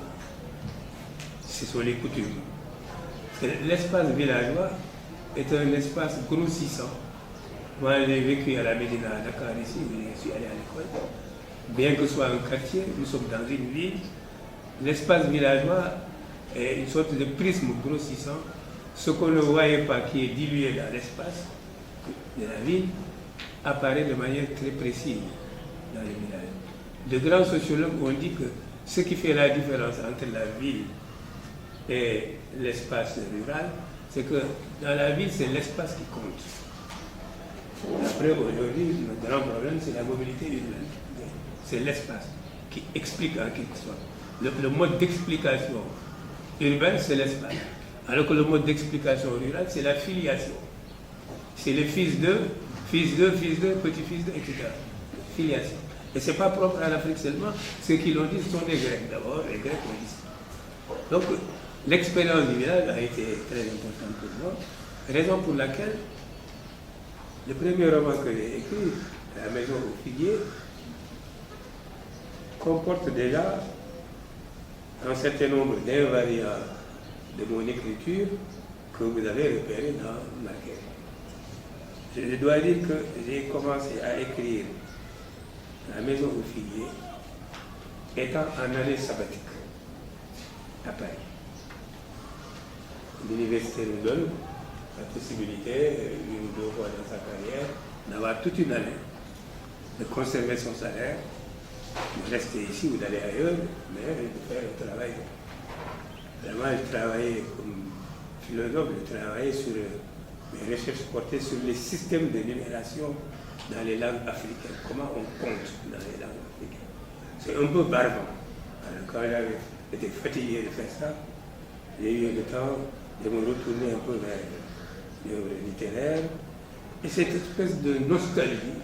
Ce sont les coutumes. L'espace villageois est un espace grossissant. Moi, j'ai vécu à la Médina, à Dakar, ici, où je suis allé à l'école. Bien que ce soit un quartier, nous sommes dans une ville. L'espace villageois est une sorte de prisme grossissant. Ce qu'on ne voyait pas, qui est dilué dans l'espace de la ville, apparaît de manière très précise dans les villages. De grands sociologues ont dit que ce qui fait la différence entre la ville et l'espace rural, c'est que dans la ville, c'est l'espace qui compte. Après, aujourd'hui, le grand problème, c'est la mobilité urbaine. C'est l'espace qui explique en quelque sorte. Le mode d'explication urbain, c'est l'espace. Alors que le mode d'explication rural, c'est la filiation. C'est le fils de, petit-fils de, etc. Filiation. Et ce n'est pas propre à l'Afrique seulement. Ceux qui l'ont dit, ce sont des Grecs d'abord. Les Grecs ont dit ça. Donc, l'expérience du village a été très importante pour moi. Raison pour laquelle le premier roman que j'ai écrit, La maison au figuier, comporte déjà un certain nombre d'invariants de mon écriture que vous avez repérés dans Marquet. Je dois dire que j'ai commencé à écrire La maison au figuier étant en année sabbatique à Paris. L'université nous donne la possibilité, une ou deux fois dans sa carrière, d'avoir toute une année, de conserver son salaire, de rester ici ou d'aller ailleurs, mais de faire le travail. Vraiment, je travaillais comme philosophe, je travaillais sur mes recherches portées sur les systèmes de numération dans les langues africaines. Comment on compte dans les langues africaines. C'est un peu barbant. Alors, quand j'avais été fatigué de faire ça, j'ai eu le temps de me retourner un peu vers l'œuvre littéraire. Et cette espèce de nostalgie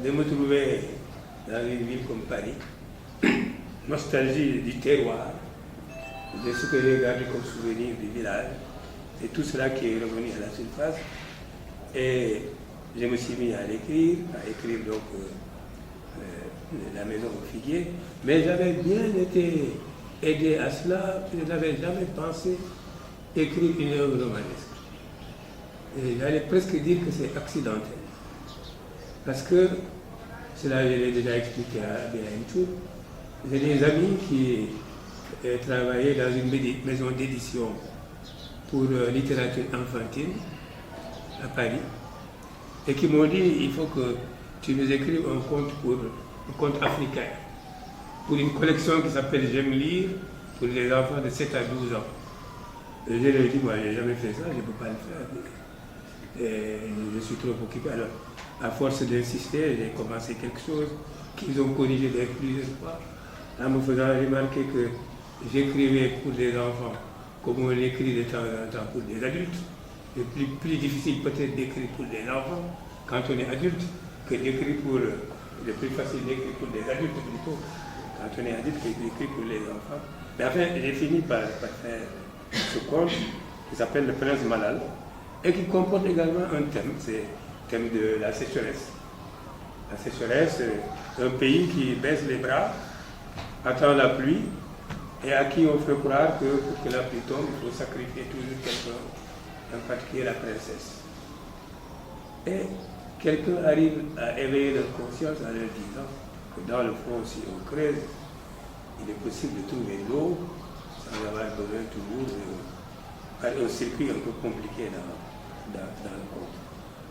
de me trouver dans une ville comme Paris, nostalgie du terroir, de ce que j'ai gardé comme souvenir du village, et tout cela qui est revenu à la surface. Et je me suis mis à écrire donc La maison au figuier, mais j'avais bien été aidé à cela, je n'avais jamais pensé écrire une œuvre romanesque. Et j'allais presque dire que c'est accidentel. Parce que, cela je l'ai déjà expliqué à Béaïntou, j'ai des amis qui travaillaient dans une maison d'édition pour littérature enfantine à Paris, et qui m'ont dit il faut que tu nous écrives un conte africain, pour une collection qui s'appelle J'aime lire, pour les enfants de 7 à 12 ans. Et je leur ai dit, moi je n'ai jamais fait ça, je ne peux pas le faire. Et je suis trop occupé. Alors, à force d'insister, j'ai commencé quelque chose qu'ils ont corrigé plusieurs fois, en me faisant remarquer que j'écrivais pour des enfants comme on écrit de temps en temps pour des adultes. C'est plus difficile peut-être d'écrire pour des enfants quand on est adulte que d'écrire pour... C'est plus facile d'écrire pour des adultes plutôt quand on est adulte que d'écrire pour les enfants. Mais enfin, j'ai fini par faire ce conte qui s'appelle Le Prince Malal et qui comporte également un thème, c'est le thème de la sécheresse. La sécheresse, c'est un pays qui baisse les bras, attend la pluie et à qui on fait croire que pour que la pluie tombe, il faut sacrifier toujours quelqu'un, en particulier la princesse. Et quelqu'un arrive à éveiller leur conscience en leur disant que dans le fond, si on creuse, il est possible de trouver l'eau sans avoir besoin toujours de un circuit un peu compliqué dans le conte.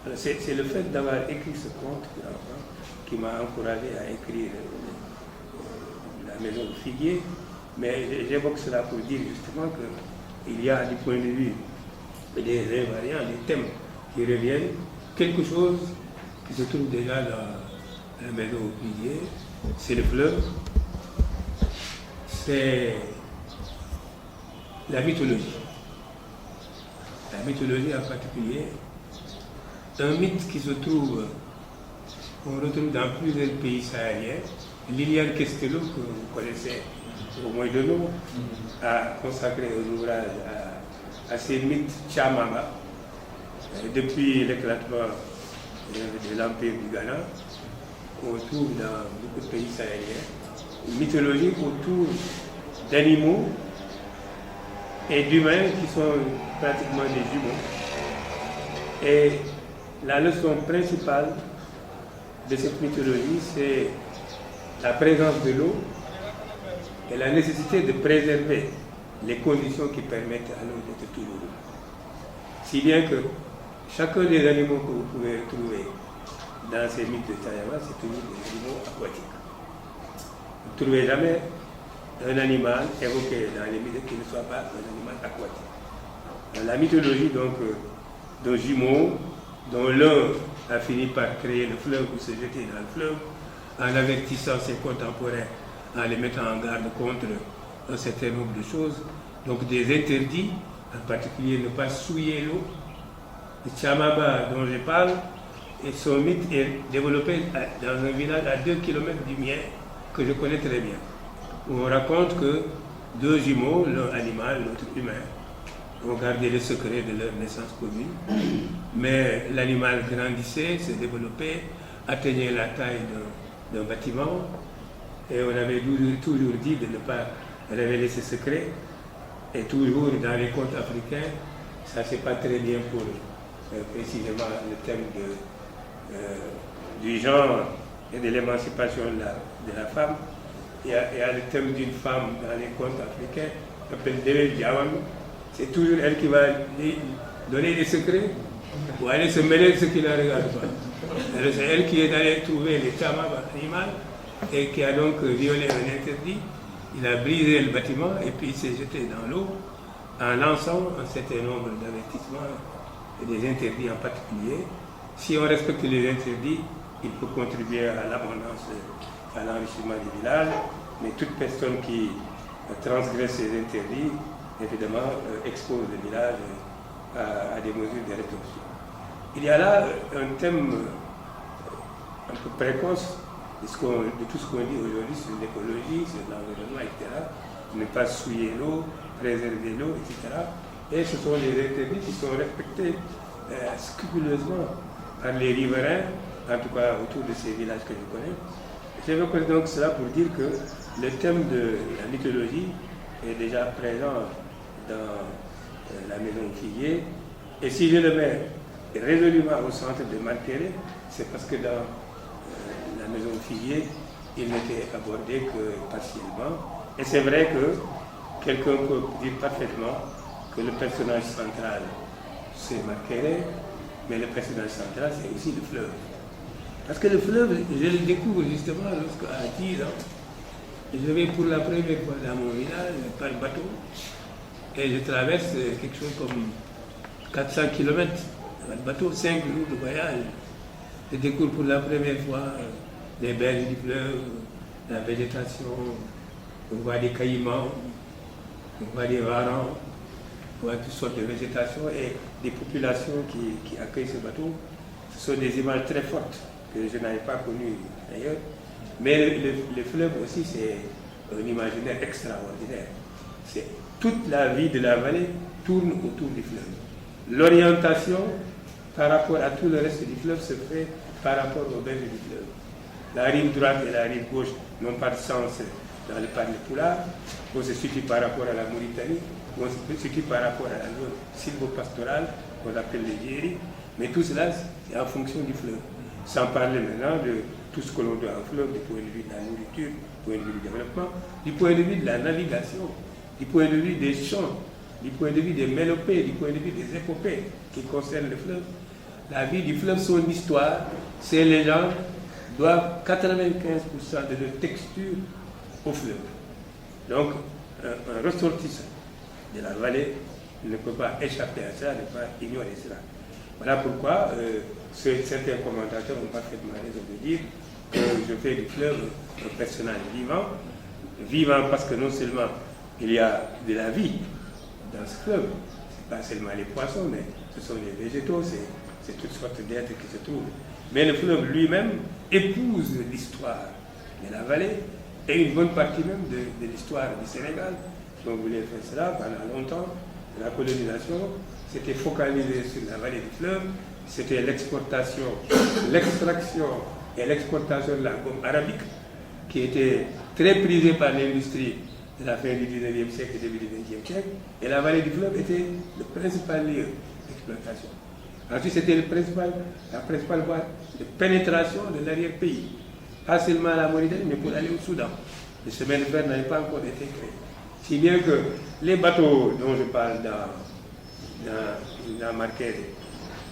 Alors c'est le fait d'avoir écrit ce conte pour enfants qui m'a encouragé à écrire La maison au figuier, mais j'évoque cela pour dire justement qu'il y a du point de vue des invariants, des thèmes qui reviennent, quelque chose qui se trouve déjà dans La maison au figuier, c'est le fleuve, c'est la mythologie. La mythologie en particulier, un mythe qui se trouve, qu'on retrouve dans plusieurs pays sahéliens. Liliane Castelou, que vous connaissez au moins de nom, a consacré un ouvrage à ces mythes Tchamama. Depuis l'éclatement de l'Empire du Ghana, qu'on trouve dans beaucoup de pays sahéliens, une mythologie autour d'animaux et d'humains qui sont pratiquement des jumeaux. Et la leçon principale de cette mythologie, c'est la présence de l'eau et la nécessité de préserver les conditions qui permettent à l'eau d'être toujours là. Si bien que chacun des animaux que vous pouvez trouver dans ces mythes de Tchayama, c'est toujours des animaux aquatiques. Vous ne trouvez jamais un animal évoqué dans les mythes qui ne soit pas un animal aquatique. Dans la mythologie donc de jumeaux, dont l'un a fini par créer le fleuve ou se jeter dans le fleuve, en avertissant ses contemporains en les mettant en garde contre un certain nombre de choses. Donc des interdits, en particulier ne pas souiller l'eau. Le Tchamaba dont je parle, et son mythe est développé dans un village à 2 km du mien, que je connais très bien. Où on raconte que 2 jumeaux, l'un animal, l'autre humain, ont gardé le secret de leur naissance commune. Mais l'animal grandissait, se développait, atteignait la taille d'un bâtiment. Et on avait toujours dit de ne pas révéler ses secrets. Et toujours dans les contes africains, ça ne c'est pas très bien pour précisément le thème du genre et de l'émancipation de la femme. Il y a le thème d'une femme dans les contes africains, qui s'appelle Dewe Diawam. C'est toujours elle qui va donner des secrets ou aller se mêler de ce qui ne regarde pas. C'est elle qui est allée trouver les Tchamaba animal et qui a donc violé un interdit. Il a brisé le bâtiment et puis il s'est jeté dans l'eau en lançant un certain nombre d'avertissements et des interdits en particulier. Si on respecte les interdits, il peut contribuer à l'abondance, à l'enrichissement du village, mais toute personne qui transgresse ces interdits, évidemment, expose le village à des mesures de rétorsion. Il y a là un thème un peu précoce de tout ce qu'on dit aujourd'hui sur l'écologie, sur l'environnement, etc. Ne pas souiller l'eau, préserver l'eau, etc. Et ce sont les interdits qui sont respectés scrupuleusement par les riverains, en tout cas autour de ces villages que je connais. J'évoque donc cela pour dire que le thème de la mythologie est déjà présent dans la maison Figuier. Et si je le mets résolument au centre de Marqueret, c'est parce que dans la maison Figuier, il n'était abordé que partiellement. Et c'est vrai que quelqu'un peut dire parfaitement que le personnage central, c'est Marqueret, mais le personnage central, c'est aussi le fleuve. Parce que le fleuve, je le découvre justement lorsqu'à 10 ans, je vais pour la première fois dans mon village par bateau et je traverse quelque chose comme 400 km par bateau, 5 jours de voyage. Je découvre pour la première fois les berges du fleuve, la végétation, on voit des caïmans, on voit des varans, on voit toutes sortes de végétation et des populations qui accueillent ce bateau. Ce sont des images très fortes que je n'avais pas connues ailleurs. Mais le fleuve aussi, c'est un imaginaire extraordinaire. Toute la vie de la vallée tourne autour du fleuve. L'orientation par rapport à tout le reste du fleuve se fait par rapport aux berges du fleuve. La rive droite et la rive gauche n'ont pas de sens dans le parc de Poulard. On se situe par rapport à la Mauritanie, on se situe par rapport à la zone sylvo-pastorale qu'on appelle les Djéri. Mais tout cela, c'est en fonction du fleuve. Sans parler maintenant de tout ce que l'on doit en fleuve, du point de vue de la nourriture, du point de vue du développement, du point de vue de la navigation, du point de vue des champs, du point de vue des mélopées, du point de vue des épopées qui concernent le fleuve. La vie du fleuve, son histoire, ses légendes doivent 95% de leur texture au fleuve. Donc, un ressortissant de la vallée ne peut pas échapper à ça, ne peut pas ignorer cela. Voilà pourquoi certains commentateurs ont parfaitement raison de dire que je fais du fleuve un personnage vivant. Vivant parce que non seulement il y a de la vie dans ce fleuve, ce n'est pas seulement les poissons, mais ce sont les végétaux, c'est toutes sortes d'êtres qui se trouvent. Mais le fleuve lui-même épouse l'histoire de la vallée et une bonne partie même de l'histoire du Sénégal. Si on voulait faire cela pendant longtemps, la colonisation s'était focalisée sur la vallée du fleuve, c'était l'exportation, l'extraction et l'exportation de la gomme arabique qui était très prisée par l'industrie de la fin du 19e siècle et début du 20e siècle, et la vallée du fleuve était le principal lieu d'exploitation. Ensuite, c'était la principale voie de pénétration de l'arrière-pays, pas seulement à la Mauritanie, mais pour aller au Soudan. Les chemins de fer n'avaient pas encore été créés. Si bien que les bateaux dont je parle dans Marquette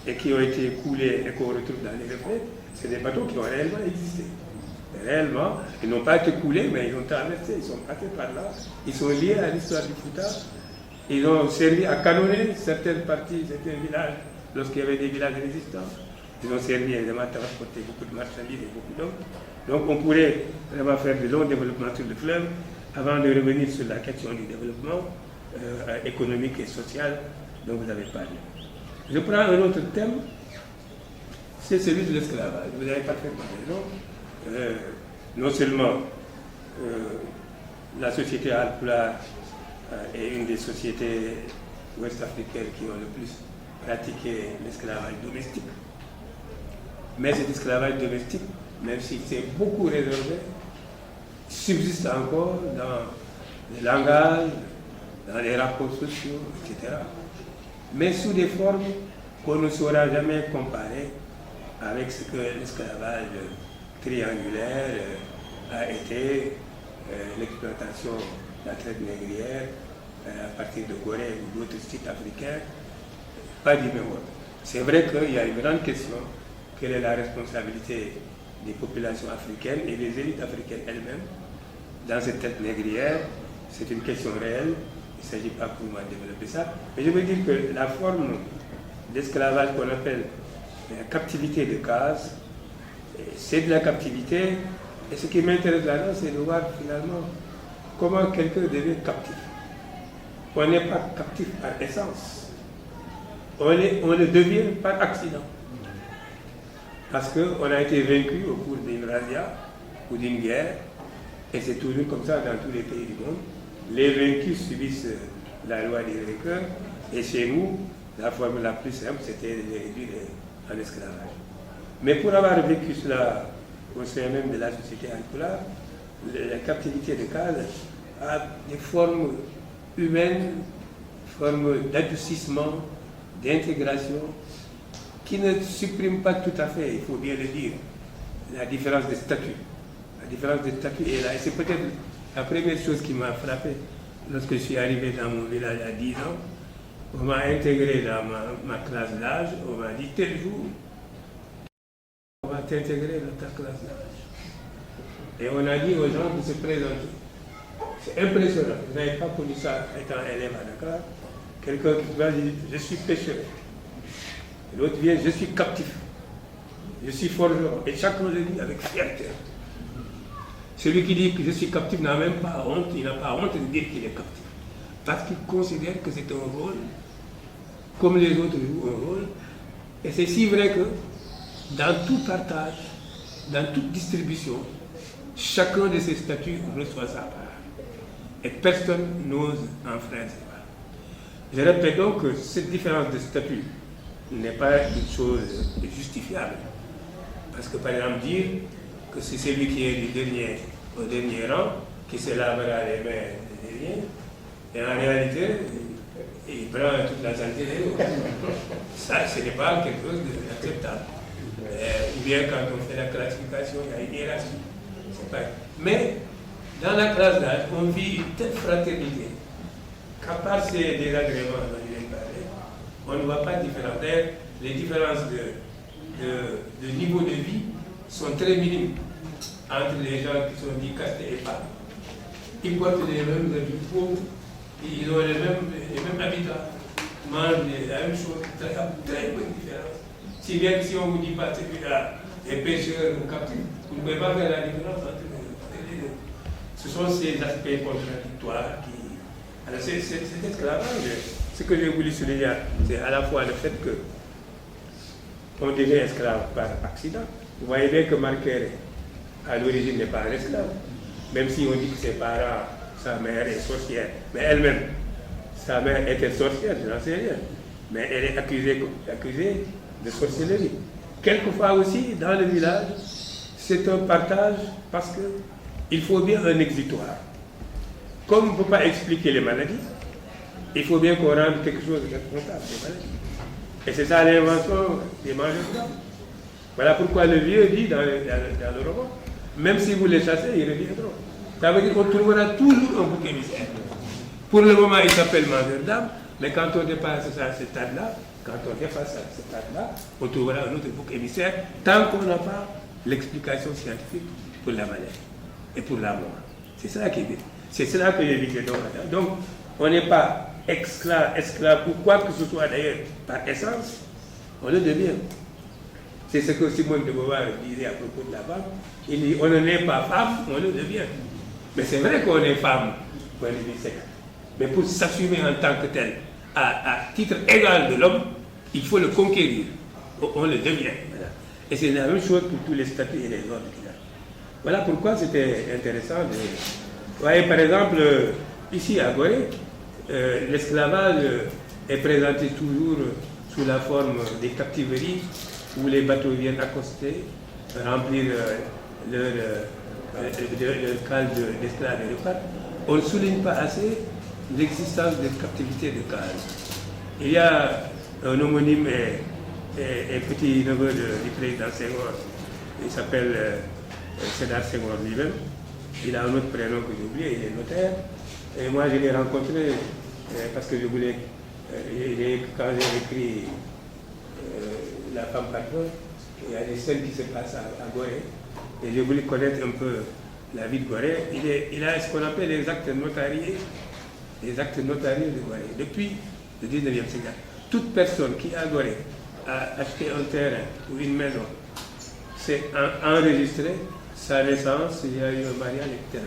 et qui ont été coulés et qu'on retrouve dans les reflets, c'est des bateaux qui ont réellement existé. Réellement, ils n'ont pas été coulés, mais ils ont traversé, ils sont passés par là, ils sont liés à l'histoire du Fouta, ils ont servi à canonner certaines parties, certains villages, lorsqu'il y avait des villages résistants. Ils ont servi évidemment à transporter beaucoup de marchandises et beaucoup d'hommes. Donc on pourrait vraiment faire de longs développements sur le fleuve avant de revenir sur la question du développement économique et social dont vous avez parlé. Je prends un autre thème, c'est celui de l'esclavage. Vous avez parfaitement raison. Non seulement la société Haalpulaar est une des sociétés ouest-africaines qui ont le plus pratiqué l'esclavage domestique, mais cet esclavage domestique, même s'il s'est beaucoup réservé, subsiste encore dans les langages, dans les rapports sociaux, etc. Mais sous des formes qu'on ne saura jamais comparer avec ce que l'esclavage triangulaire a été, l'exploitation de la traite négrière à partir de Gorée ou d'autres sites africains, pas du même ordre. C'est vrai qu'il y a une grande question, quelle est la responsabilité des populations africaines et des élites africaines elles-mêmes dans cette traite négrière. C'est une question réelle, il ne s'agit pas pour moi de développer ça, mais je veux dire que la forme d'esclavage qu'on appelle la captivité de case, c'est de la captivité, et ce qui m'intéresse là-dedans, c'est de voir finalement comment quelqu'un devient captif. On n'est pas captif par essence, on le devient par accident. Parce qu'on a été vaincu au cours d'une razzia ou d'une guerre, et c'est toujours comme ça dans tous les pays du monde. Les vaincus subissent la loi des vainqueurs, et chez nous, la forme la plus simple, c'était de les réduire en esclavage. Mais pour avoir vécu cela au sein même de la société Haalpulaar, la captivité de case a des formes humaines, formes d'adoucissement, d'intégration, qui ne suppriment pas tout à fait, il faut bien le dire, la différence de statut. La différence de statut est là. Et c'est peut-être la première chose qui m'a frappé lorsque je suis arrivé dans mon village à 10 ans. On m'a intégré dans ma classe d'âge, on m'a dit tel jour, on va t'intégrer dans ta classe d'âge. Et on a dit aux gens de se présenter. C'est impressionnant. Vous n'avez pas connu ça étant élève à Dakar. Quelqu'un qui va dire je suis pêcheur. L'autre vient, je suis captif. Je suis forgeron. Et chacun le dit avec fierté. Celui qui dit que je suis captif n'a même pas honte, il n'a pas honte de dire qu'il est captif. Parce qu'il considère que c'est un rôle, comme les autres jouent un rôle. Et c'est si vrai que dans tout partage, dans toute distribution, chacun de ces statuts reçoit sa part. Et personne n'ose enfreindre ses parts. Je répète donc que cette différence de statut n'est pas une chose justifiable. Parce que par exemple dire que c'est celui qui est du dernier au dernier rang qui se lavera les mains des derniers, et en réalité, il prend toute la santé des autres. Ça, ce n'est pas quelque chose d'acceptable. Ou bien quand on fait la classification, il y a une hiérarchie. C'est pas... Mais dans la classe d'âge, on vit une telle fraternité qu'à part ces désagréments dont je viens de parler, on ne voit pas de différence. D'ailleurs, les différences de niveau de vie sont très minimes entre les gens qui sont dits castés et pas. Ils portent les mêmes habits pauvres, ils ont les mêmes habitats, mangent la même chose, très bonne différence. Si bien que si on ne vous dit pas celui-là est pêcheur ou captif, vous ne pouvez pas faire la différence entre les deux. Ce sont ces aspects contradictoires qui... Alors c'est esclavage. Ce que j'ai voulu souligner, c'est à la fois le fait que on devient esclave par accident. Vous voyez bien que Marquet, à l'origine, n'est pas un esclave. Même si on dit que ses parents, sa mère est sorcière, mais elle-même, sa mère était sorcière, je n'en sais rien. Mais elle est accusée de sorcellerie. Quelquefois aussi, dans le village, c'est un partage parce qu'il faut bien un exutoire. Comme on ne peut pas expliquer les maladies, il faut bien qu'on rende quelque chose de responsable des maladies. Et c'est ça l'invention des mangeurs d'hommes. Voilà pourquoi le vieux dit dans le roman, même si vous les chassez, ils reviendront. Ça veut dire qu'on trouvera toujours un bouc émissaire. Pour le moment, il s'appelle mangeur d'âme, mais quand on dépasse ce stade-là, on trouvera un autre bouc émissaire, tant qu'on n'a pas l'explication scientifique pour la maladie et pour la mort. C'est ça qui est bien. C'est cela que j'ai dit. Donc, on n'est pas esclave ou quoi que ce soit d'ailleurs par essence, on le devient. C'est ce que Simone de Beauvoir disait à propos de la femme. Il dit, on ne n'est pas femme, on le devient. Mais c'est vrai qu'on est femme, point de vue sexe. Mais pour s'assumer en tant que tel, à titre égal de l'homme, il faut le conquérir. On le devient. Voilà. Et c'est la même chose pour tous les statuts et les ordres qu'il a. Voilà pourquoi c'était intéressant. Vous voyez, par exemple, ici à Gorée, l'esclavage est présenté toujours sous la forme des captiveries où les bateaux viennent accoster, remplir leur cale d'esclaves et de pâtes. On ne souligne pas assez l'existence de captivité de case. Il y a un homonyme et petit neveu du président Senghor, il s'appelle Sédar Senghor lui-même. Il a un autre prénom que j'ai oublié, il est notaire. Et moi je l'ai rencontré parce que je voulais, quand j'ai écrit La femme patronne, il y a des scènes qui se passent à Gorée. Et j'ai voulu connaître un peu la vie de Gorée. Il a ce qu'on appelle les actes notariés de Gorée. Depuis le 19e siècle, toute personne qui à Gorée a acheté un terrain ou une maison, c'est enregistré sa naissance, il y a eu un mariage, etc.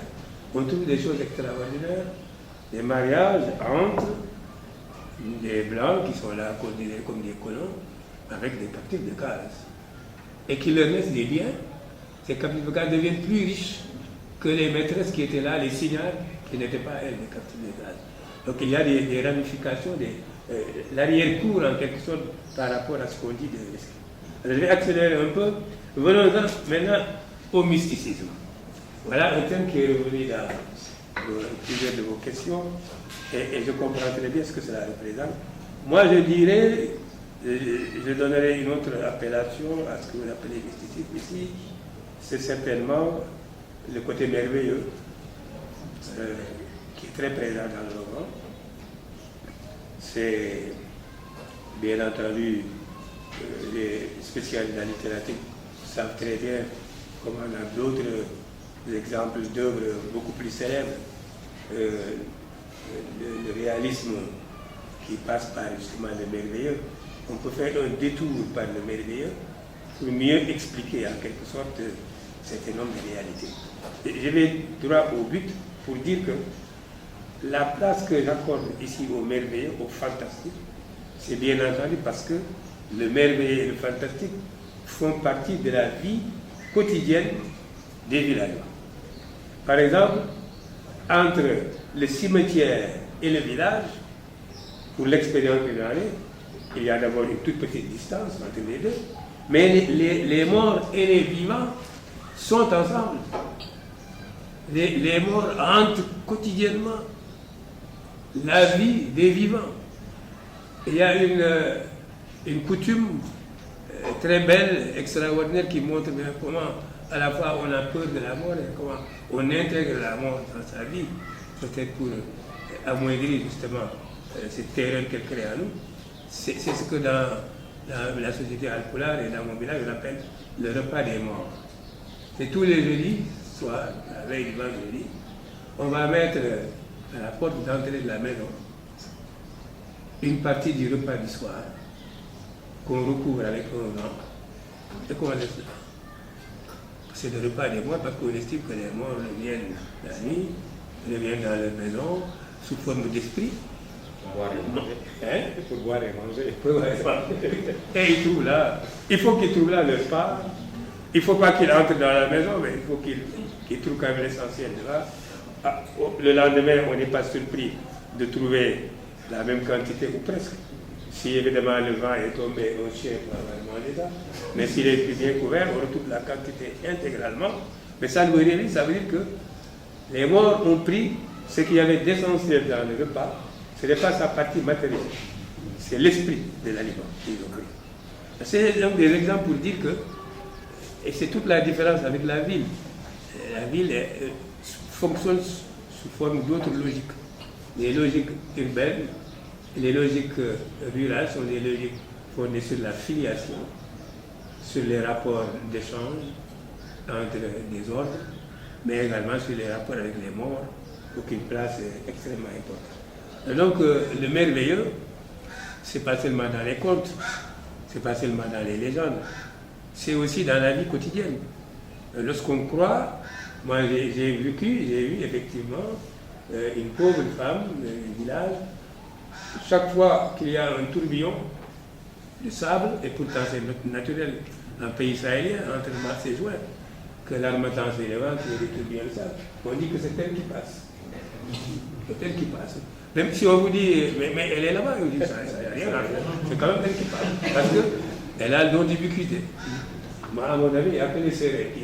On trouve des choses extraordinaires, des mariages entre des blancs qui sont là considérés comme des colons, avec des captifs de case, et qui leur laissent des biens. Ces captifs de case deviennent plus riches que les maîtresses qui étaient là, les signales, qui n'étaient pas elles, les captifs de case. Donc il y a des ramifications, l'arrière-cour en quelque sorte par rapport à ce qu'on dit de l'esclavage. Je vais accélérer un peu. Venons-en maintenant au mysticisme. Voilà un thème qui est revenu dans plusieurs de vos questions, et je comprends très bien ce que cela représente. Moi je dirais, je donnerai une autre appellation à ce que vous appelez mysticisme ici, c'est certainement le côté merveilleux qui est très présent dans le roman. C'est bien entendu les spécialistes de la littérature savent très bien comment on a d'autres exemples d'œuvres beaucoup plus célèbres. Le réalisme qui passe par justement le merveilleux. On peut faire un détour par le merveilleux pour mieux expliquer en quelque sorte cet énorme réalité. Et je vais droit au but pour dire que la place que j'accorde ici au merveilleux, au fantastique, c'est bien entendu parce que le merveilleux et le fantastique font partie de la vie quotidienne des villageois. Par exemple, entre le cimetière et le village, pour l'expérience que j'en ai, il y a d'abord une toute petite distance entre les deux, mais les morts et les vivants sont ensemble. Les morts entrent quotidiennement la vie des vivants. Il y a une coutume très belle, extraordinaire, qui montre bien comment à la fois on a peur de la mort et comment on intègre la mort dans sa vie, peut-être pour amoindrir justement cette terreur qu'elle crée à nous. C'est ce que dans la société alpulaar et dans mon village on appelle le repas des morts. C'est tous les jeudis, soit la veille du vendredi, on va mettre à la porte d'entrée de la maison une partie du repas du soir qu'on recouvre avec un gant et qu'on laisse là. C'est le repas des morts parce qu'on estime que les morts reviennent la nuit, reviennent dans leur maison sous forme d'esprit. Pour boire et manger. Hein? Pour boire et manger. Pour boire et manger. Et ils trouvent là, il faut qu'ils trouvent là leur part. Il ne faut pas qu'ils entrent dans la maison, mais il faut qu'ils trouvent quand même l'essentiel de là. Ah, le lendemain, on n'est pas surpris de trouver la même quantité, ou presque. Si évidemment le vent est tombé, un chien peut avoir mangé ça. Mais s'il est plus bien couvert, on retrouve la quantité intégralement. Mais ça ne veut rien dire, ça veut dire que les morts ont pris ce qu'il y avait d'essentiel dans le repas. Ce n'est pas sa partie matérielle, c'est l'esprit de l'aliment qu'ils ont pris. C'est donc des exemples pour dire que, et c'est toute la différence avec la ville. La ville fonctionne sous forme d'autres logiques. Les logiques urbaines, les logiques rurales sont des logiques fondées sur la filiation, sur les rapports d'échange entre des ordres, mais également sur les rapports avec les morts, aucune place extrêmement importante. Et donc le merveilleux, c'est pas seulement dans les contes, c'est pas seulement dans les légendes, c'est aussi dans la vie quotidienne. Lorsqu'on croit, moi j'ai vu effectivement une pauvre femme du village, chaque fois qu'il y a un tourbillon de sable, et pourtant c'est naturel, un pays sahélien, entre mars et juin, que l'harmattan s'élève, qu'il y a des tourbillons de sable, on dit que c'est elle qui passe. C'est elle qui passe. Même si on vous dit, mais elle est là-bas, on dit ça n'a rien à faire. C'est quand même elle qui passe. Parce qu'elle a le nom d'ubiquité. Moi, à mon avis, il n'y a que les serrés qui.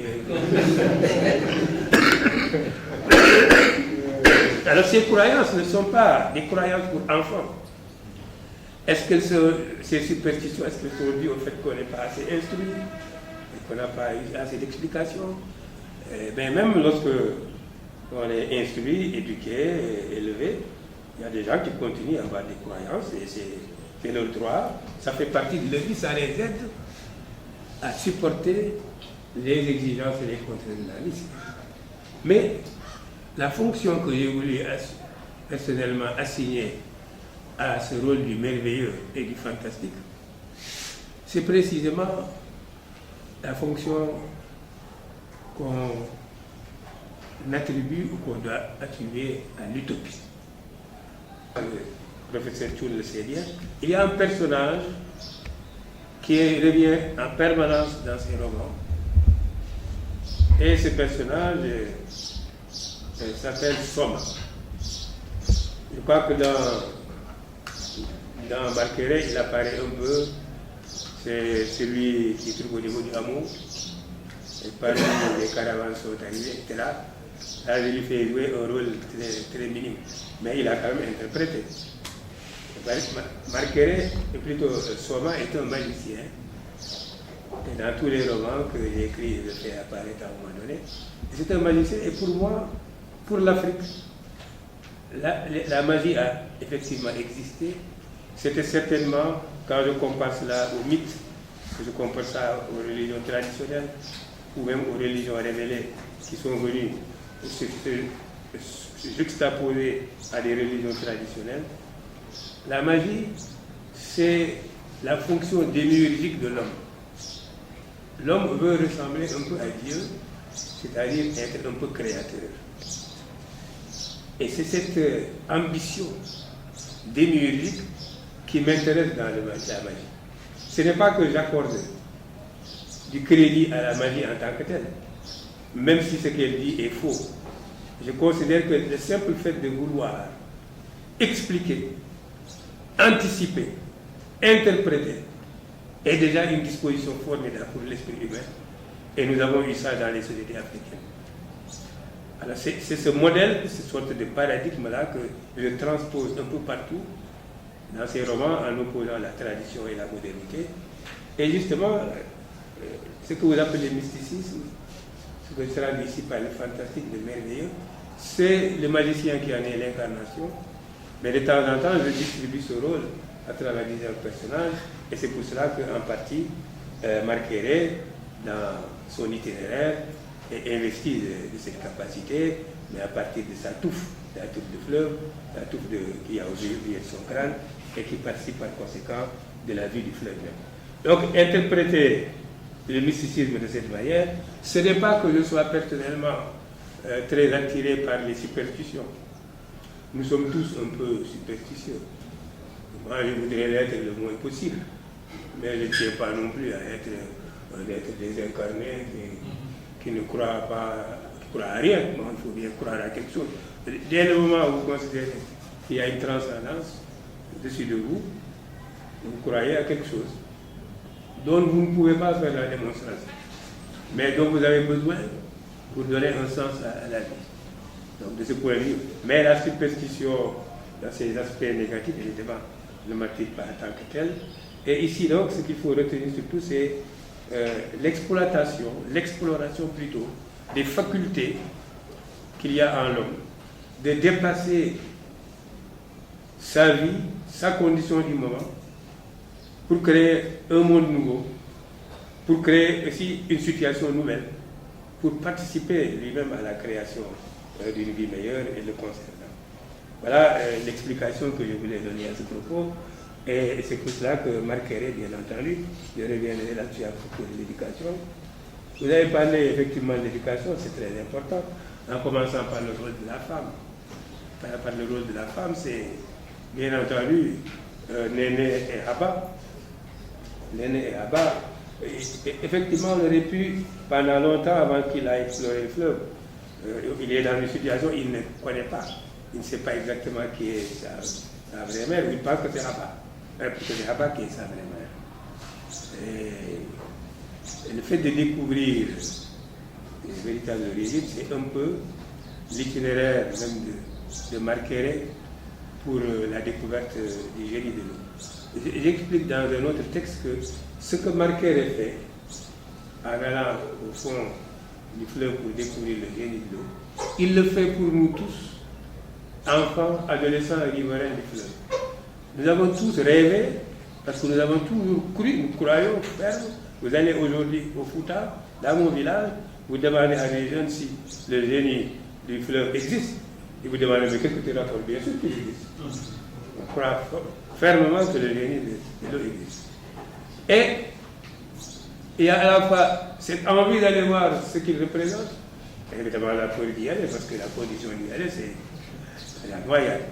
Alors, ces croyances ne sont pas des croyances pour enfants. Est-ce que ces superstitions, est-ce qu'elles sont dues au fait qu'on n'est pas assez instruit et qu'on n'a pas eu assez d'explications? Même lorsque on est instruit, éduqué, élevé, il y a des gens qui continuent à avoir des croyances et c'est leur droit. Ça fait partie de leur vie, ça les aide à supporter les exigences et les contraintes de la vie. Mais la fonction que j'ai voulu personnellement assigner à ce rôle du merveilleux et du fantastique, c'est précisément la fonction qu'on attribue ou qu'on doit attribuer à l'utopie. Le professeur Tchoul le sait bien, il y a un personnage qui revient en permanence dans ses romans. Et ce personnage s'appelle Soma. Je crois que dans Marqueret, il apparaît un peu, c'est celui qui trouve au niveau du hameau, et parmi les caravanes sont arrivées, etc. Là, je lui fais jouer un rôle très minime, mais il a quand même interprété. Marqueret, ou plutôt Soma, est un magicien. Et dans tous les romans que j'ai écrits, je le fais apparaître à un moment donné. C'est un magicien, et pour moi, pour l'Afrique, la magie a effectivement existé. C'était certainement, quand je compare cela aux mythes, que je compare ça aux religions traditionnelles, ou même aux religions révélées, qui sont venues se juxtaposer à des religions traditionnelles. La magie, c'est la fonction démiurgique de l'homme. L'homme veut ressembler un peu à Dieu, c'est-à-dire être un peu créateur. Et c'est cette ambition démiurgique qui m'intéresse dans la magie. Ce n'est pas que j'accorde du crédit à la magie en tant que telle, même si ce qu'elle dit est faux. Je considère que le simple fait de vouloir expliquer, anticiper, interpréter est déjà une disposition formidable pour l'esprit humain. Et nous avons eu ça dans les sociétés africaines. Alors c'est ce modèle, cette sorte de paradigme-là que je transpose un peu partout dans ces romans en opposant la tradition et la modernité. Et justement, ce que vous appelez le mysticisme, ce que sera ici par le fantastique, le merveilleux, c'est le magicien qui en est l'incarnation. Mais de temps en temps, je distribue ce rôle à travers divers personnages, et c'est pour cela qu'en partie, Marqueret, dans son itinéraire, est investi de cette capacité, mais à partir de sa touffe de fleuve, la touffe qui a aujourd'hui son crâne, et qui participe par conséquent de la vie du fleuve même. Donc, interpréter le mysticisme de cette manière, ce n'est pas que je sois personnellement très attiré par les superstitions. Nous sommes tous un peu superstitieux. Moi, je voudrais l'être le moins possible, mais je ne tiens pas non plus à être un être désincarné qui ne croit pas, qui croit à rien. Bon, il faut bien croire à quelque chose. Dès le moment où vous considérez qu'il y a une transcendance au-dessus de vous, vous croyez à quelque chose dont vous ne pouvez pas faire la démonstration, mais dont vous avez besoin pour donner un sens à la vie. Donc de ce point de vue, mais la superstition dans ses aspects négatifs, évidemment, ne m'attire pas en tant que tel. Et ici donc, ce qu'il faut retenir surtout, c'est l'exploitation, l'exploration plutôt, des facultés qu'il y a en l'homme, de dépasser sa vie, sa condition du moment, pour créer un monde nouveau, pour créer aussi une situation nouvelle, pour participer lui-même à la création d'une vie meilleure et le concernant. Voilà l'explication que je voulais donner à ce propos. Et c'est pour cela que Marc Kéré, bien entendu, je reviendrai là-dessus à propos de l'éducation. Vous avez parlé effectivement de l'éducation, c'est très important, en commençant par le rôle de la femme. Par le rôle de la femme, c'est bien entendu Néné et Abba. Néné et Abba. Effectivement, on aurait pu, pendant longtemps avant qu'il aille explorer le fleuve, il est dans une situation il ne connaît pas. Il ne sait pas exactement qui est sa vraie mère. Il pense que c'est Abba. C'est Abba qui est sa vraie mère. Et le fait de découvrir les véritables origines, c'est un peu l'itinéraire même de Marc Kéré pour la découverte du génie de l'eau. J'explique dans un autre texte que ce que Marc Kéré fait en allant au fond du fleuve pour découvrir le génie de l'eau, il le fait pour nous tous, enfants, adolescents et riverains du fleuve. Nous avons tous rêvé, parce que nous avons toujours cru, nous croyons ferme. Vous allez aujourd'hui au Fouta, dans mon village, vous demandez à des jeunes si le génie du fleuve existe. Ils vous demandent, mais qu'est-ce que tu racontes? Bien sûr qu'il existe. On croit fermement que le génie de l'eau existe. Et il y a à la fois cette envie d'aller voir ce qu'il représente, évidemment la peur d'y aller, parce que la condition d'y aller, c'est la noyade.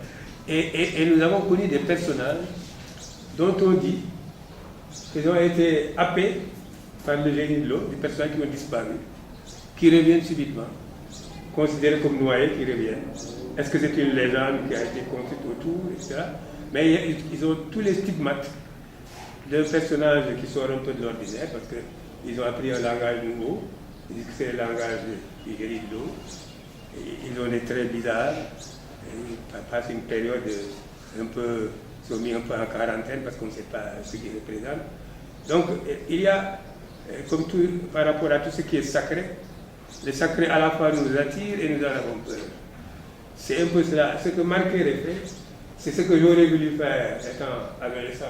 Et nous avons connu des personnages dont on dit qu'ils ont été happés par le génie de l'eau, des personnages qui ont disparu, qui reviennent subitement, considérés comme noyés, qui reviennent. Est-ce que c'est une légende qui a été construite autour, etc. Mais ils ont tous les stigmates d'un personnage qui sort un peu de l'ordinaire, parce qu'ils ont appris un langage nouveau, ils disent que c'est le langage du génie de l'eau. Ils ont des traits bizarres, ils passent une période un peu, ils sont mis un peu en quarantaine parce qu'on ne sait pas ce qu'ils représentent. Donc il y a, comme tout, par rapport à tout ce qui est sacré, le sacré à la fois nous attire et nous en avons peur. C'est un peu cela. Ce que Marc Kéré fait, c'est ce que j'aurais voulu faire étant adolescent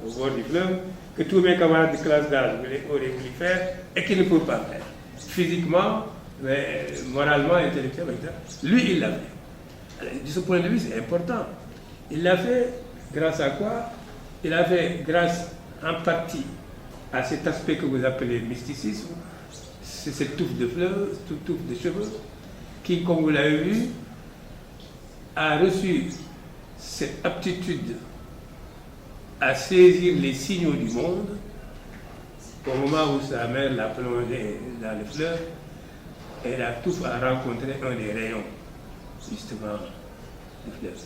au bord du fleuve, que tous mes camarades de classe d'âge auraient voulu faire et qu'ils ne peuvent pas faire. Physiquement, mais moralement, intellectuellement, etc. Lui, il l'a fait. Alors, de ce point de vue, c'est important. Il l'a fait grâce à quoi? Il l'a fait grâce en partie à cet aspect que vous appelez mysticisme, c'est cette touffe de fleurs, cette touffe de cheveux, qui, comme vous l'avez vu, a reçu cette aptitude à saisir les signaux du monde au moment où sa mère l'a plongé dans le fleuve, et la touffe a rencontré un des rayons, justement, du fleuve.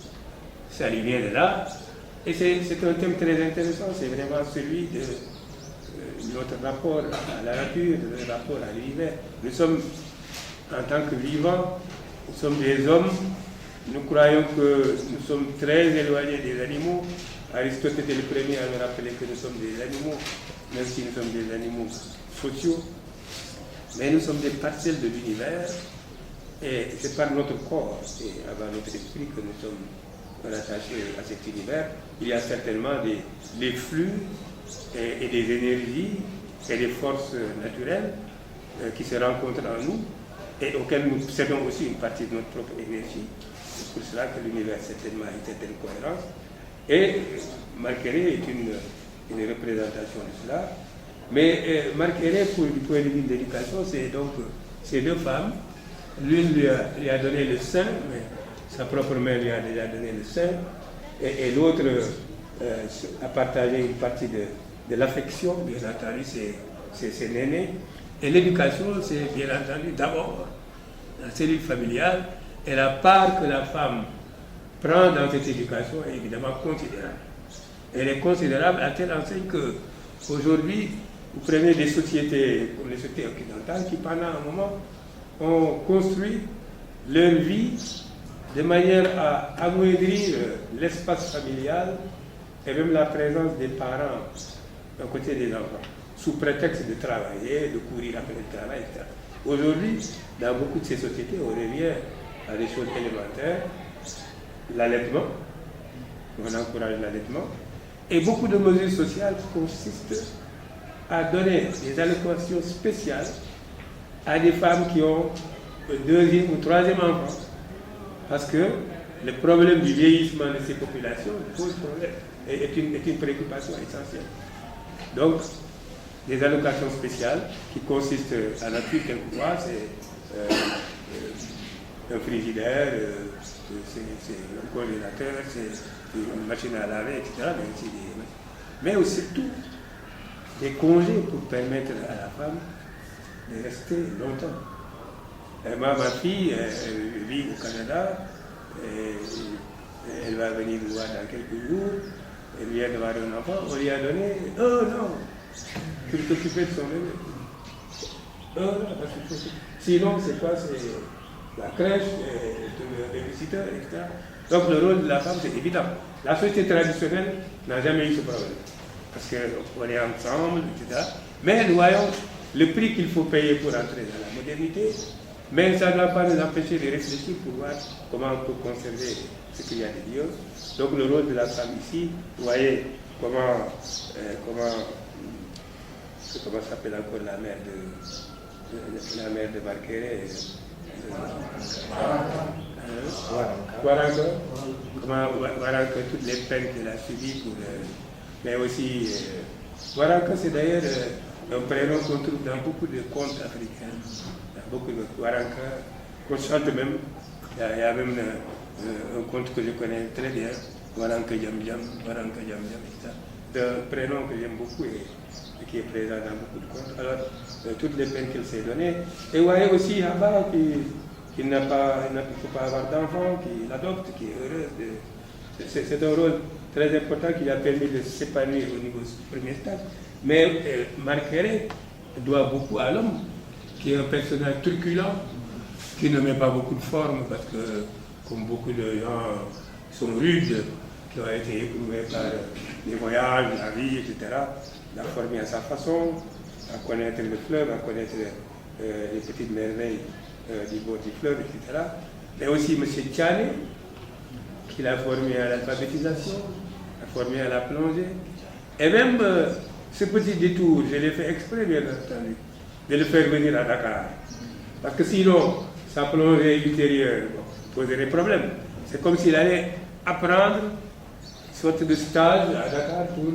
Ça lui vient de là, et c'est un thème très intéressant, c'est vraiment celui de notre rapport à la nature, de notre rapport à l'univers. Nous sommes, en tant que vivants, nous sommes des hommes, nous croyons que nous sommes très éloignés des animaux. Aristote était le premier à nous rappeler que nous sommes des animaux, même si nous sommes des animaux sociaux. Mais nous sommes des parcelles de l'univers, et c'est par notre corps et avant notre esprit que nous sommes rattachés à cet univers. Il y a certainement des flux et des énergies et des forces naturelles qui se rencontrent en nous et auxquelles nous cédons aussi une partie de notre propre énergie. C'est pour cela que l'univers certainement a une certaine cohérence. Et Marc Kéré est une représentation de cela. Mais Marc Kéré, du point de vue de l'éducation, c'est donc ces deux femmes. L'une lui a donné le sein, mais sa propre mère lui a déjà donné le sein, et l'autre a partagé une partie de l'affection, bien entendu, c'est Néné. Et l'éducation, c'est bien entendu d'abord la cellule familiale, et la part que la femme prend dans cette éducation est évidemment considérable. Elle est considérable à telle enseigne qu'aujourd'hui, vous prenez des sociétés comme les sociétés occidentales qui, pendant un moment, ont construit leur vie de manière à amoindrir l'espace familial et même la présence des parents d'un côté des enfants, sous prétexte de travailler, de courir après le travail, etc. Aujourd'hui, dans beaucoup de ces sociétés, on revient à des choses élémentaires, l'allaitement, on encourage l'allaitement, et beaucoup de mesures sociales consistent à donner des allocations spéciales à des femmes qui ont le deuxième ou troisième enfant. Parce que le problème du vieillissement de ces populations pose problème, est une préoccupation essentielle. Donc, des allocations spéciales qui consistent à l'appui quelquefois, c'est un frigidaire, c'est un congélateur, c'est une machine à laver, etc. Mais aussi surtout des congés pour permettre à la femme de rester longtemps. Moi, ma fille, elle vit au Canada, elle va venir me voir dans quelques jours, elle vient de voir un enfant, on lui a donné, oh non, tu peux t'occuper de son bébé. Oh non, parce que sinon, c'est quoi? C'est la crèche, le babysitter, etc. Donc le rôle de la femme, c'est évident. La société traditionnelle n'a jamais eu ce problème. Parce qu'on est ensemble, etc. Mais nous voyons le prix qu'il faut payer pour entrer dans la modernité, mais ça ne doit pas nous empêcher de réfléchir pour voir comment on peut conserver ce qu'il y a de Dieu. Donc le rôle de la femme ici, vous voyez comment s'appelle encore la mère de Marqueret, Waranka, toutes les peines qu'elle a subies pour... mais aussi, Waranka, c'est d'ailleurs un prénom qu'on trouve dans beaucoup de contes africains. Dans beaucoup de Waranka, qu'on chante même. Il y a même un conte que je connais très bien, Waranka Jam Jam, etc. C'est un prénom que j'aime beaucoup et qui est présent dans beaucoup de contes. Alors, toutes les peines qu'elle s'est données. Et vous voyez aussi Abba qui ne peut pas avoir d'enfant, qui l'adopte, qui est heureuse. C'est un rôle très important qui lui a permis de s'épanouir au niveau du premier stade. Mais Marqueret doit beaucoup à l'homme, qui est un personnage truculent, qui ne met pas beaucoup de forme, parce que, comme beaucoup de gens sont rudes, qui ont été éprouvés par les voyages, la vie, etc., l'a formé à sa façon, à connaître le fleuve, à connaître les petites merveilles du bord du fleuve, etc. Mais aussi M. Tchane, qui l'a formé à l'alphabétisation, l'a formé à la plongée. Et même ce petit détour, je l'ai fait exprès, bien entendu, de le faire venir à Dakar. Parce que sinon, sa plongée ultérieure poserait des problèmes. C'est comme s'il allait apprendre une sorte de stage à Dakar pour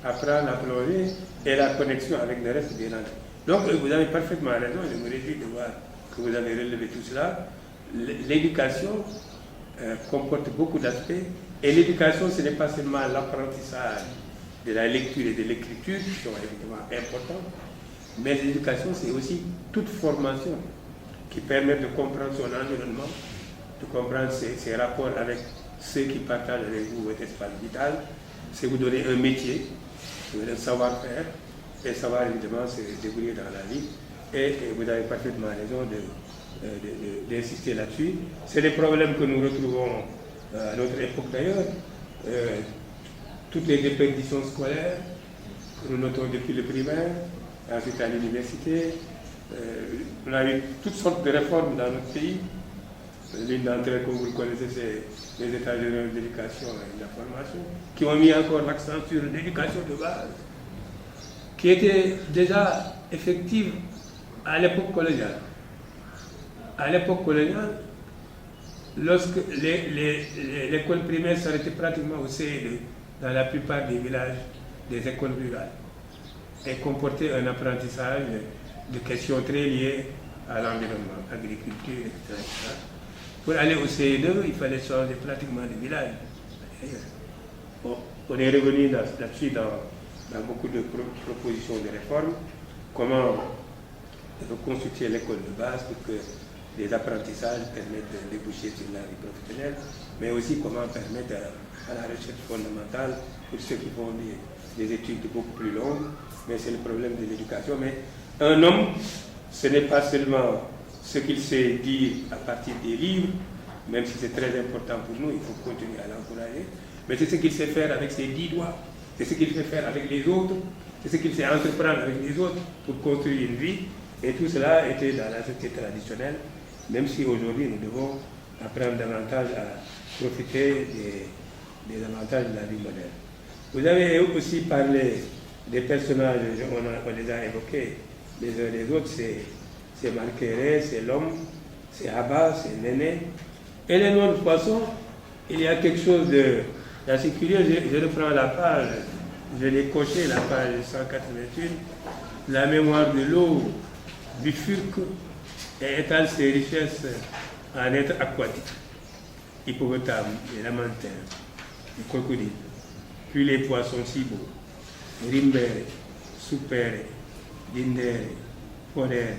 apprendre à plonger et la connexion avec le reste des langues. Donc vous avez parfaitement raison, je me réjouis de voir que vous avez relevé tout cela. L'éducation comporte beaucoup d'aspects, et l'éducation, ce n'est pas seulement l'apprentissage de la lecture et de l'écriture, qui sont évidemment importants, mais l'éducation, c'est aussi toute formation qui permet de comprendre son environnement, de comprendre ses rapports avec ceux qui partagent avec vous votre espace vital. C'est vous donner un métier, un savoir-faire, et savoir évidemment se débrouiller dans la vie. Et vous avez parfaitement raison d'insister là-dessus. C'est des problèmes que nous retrouvons à notre époque d'ailleurs. Toutes les déperditions scolaires que nous notons depuis le primaire, ensuite à l'université. On a eu toutes sortes de réformes dans notre pays. L'une d'entre elles, comme vous le connaissez, c'est les États généraux de l'éducation et de la formation, qui ont mis encore l'accent sur l'éducation de base, qui était déjà effective à l'époque coloniale. À l'époque coloniale, lorsque l'école primaire s'arrêtait pratiquement au CE2 dans la plupart des villages des écoles rurales et comportait un apprentissage de questions très liées à l'environnement, agriculture, etc. Pour aller au CE2, il fallait changer pratiquement de village. Bon, on est revenu là-dessus dans beaucoup de propositions de réforme, comment reconstituer l'école de base pour que les apprentissages permettent de déboucher sur la vie professionnelle, mais aussi comment permettre à la recherche fondamentale pour ceux qui font des études beaucoup plus longues, mais c'est le problème de l'éducation. Mais un homme, ce n'est pas seulement ce qu'il sait dire à partir des livres, même si c'est très important pour nous, il faut continuer à l'encourager, mais c'est ce qu'il sait faire avec ses 10 doigts, c'est ce qu'il sait faire avec les autres, c'est ce qu'il sait entreprendre avec les autres pour construire une vie. Et tout cela était dans la société traditionnelle, même si aujourd'hui nous devons apprendre davantage à profiter des avantages de la vie moderne. Vous avez aussi parlé des personnages, on les a évoqués les uns les autres, c'est Marqueret, c'est l'homme, c'est Abba, c'est Néné. Et les noms de poissons, il y a quelque chose d'assez curieux. Je reprends la page, je l'ai coché, la page 181. La mémoire de l'eau bifurque et étale ses richesses en êtres aquatiques, hippopotames, les lamantins, les crocodiles, puis les poissons si beaux, rimbere, supere, dindere, fodere,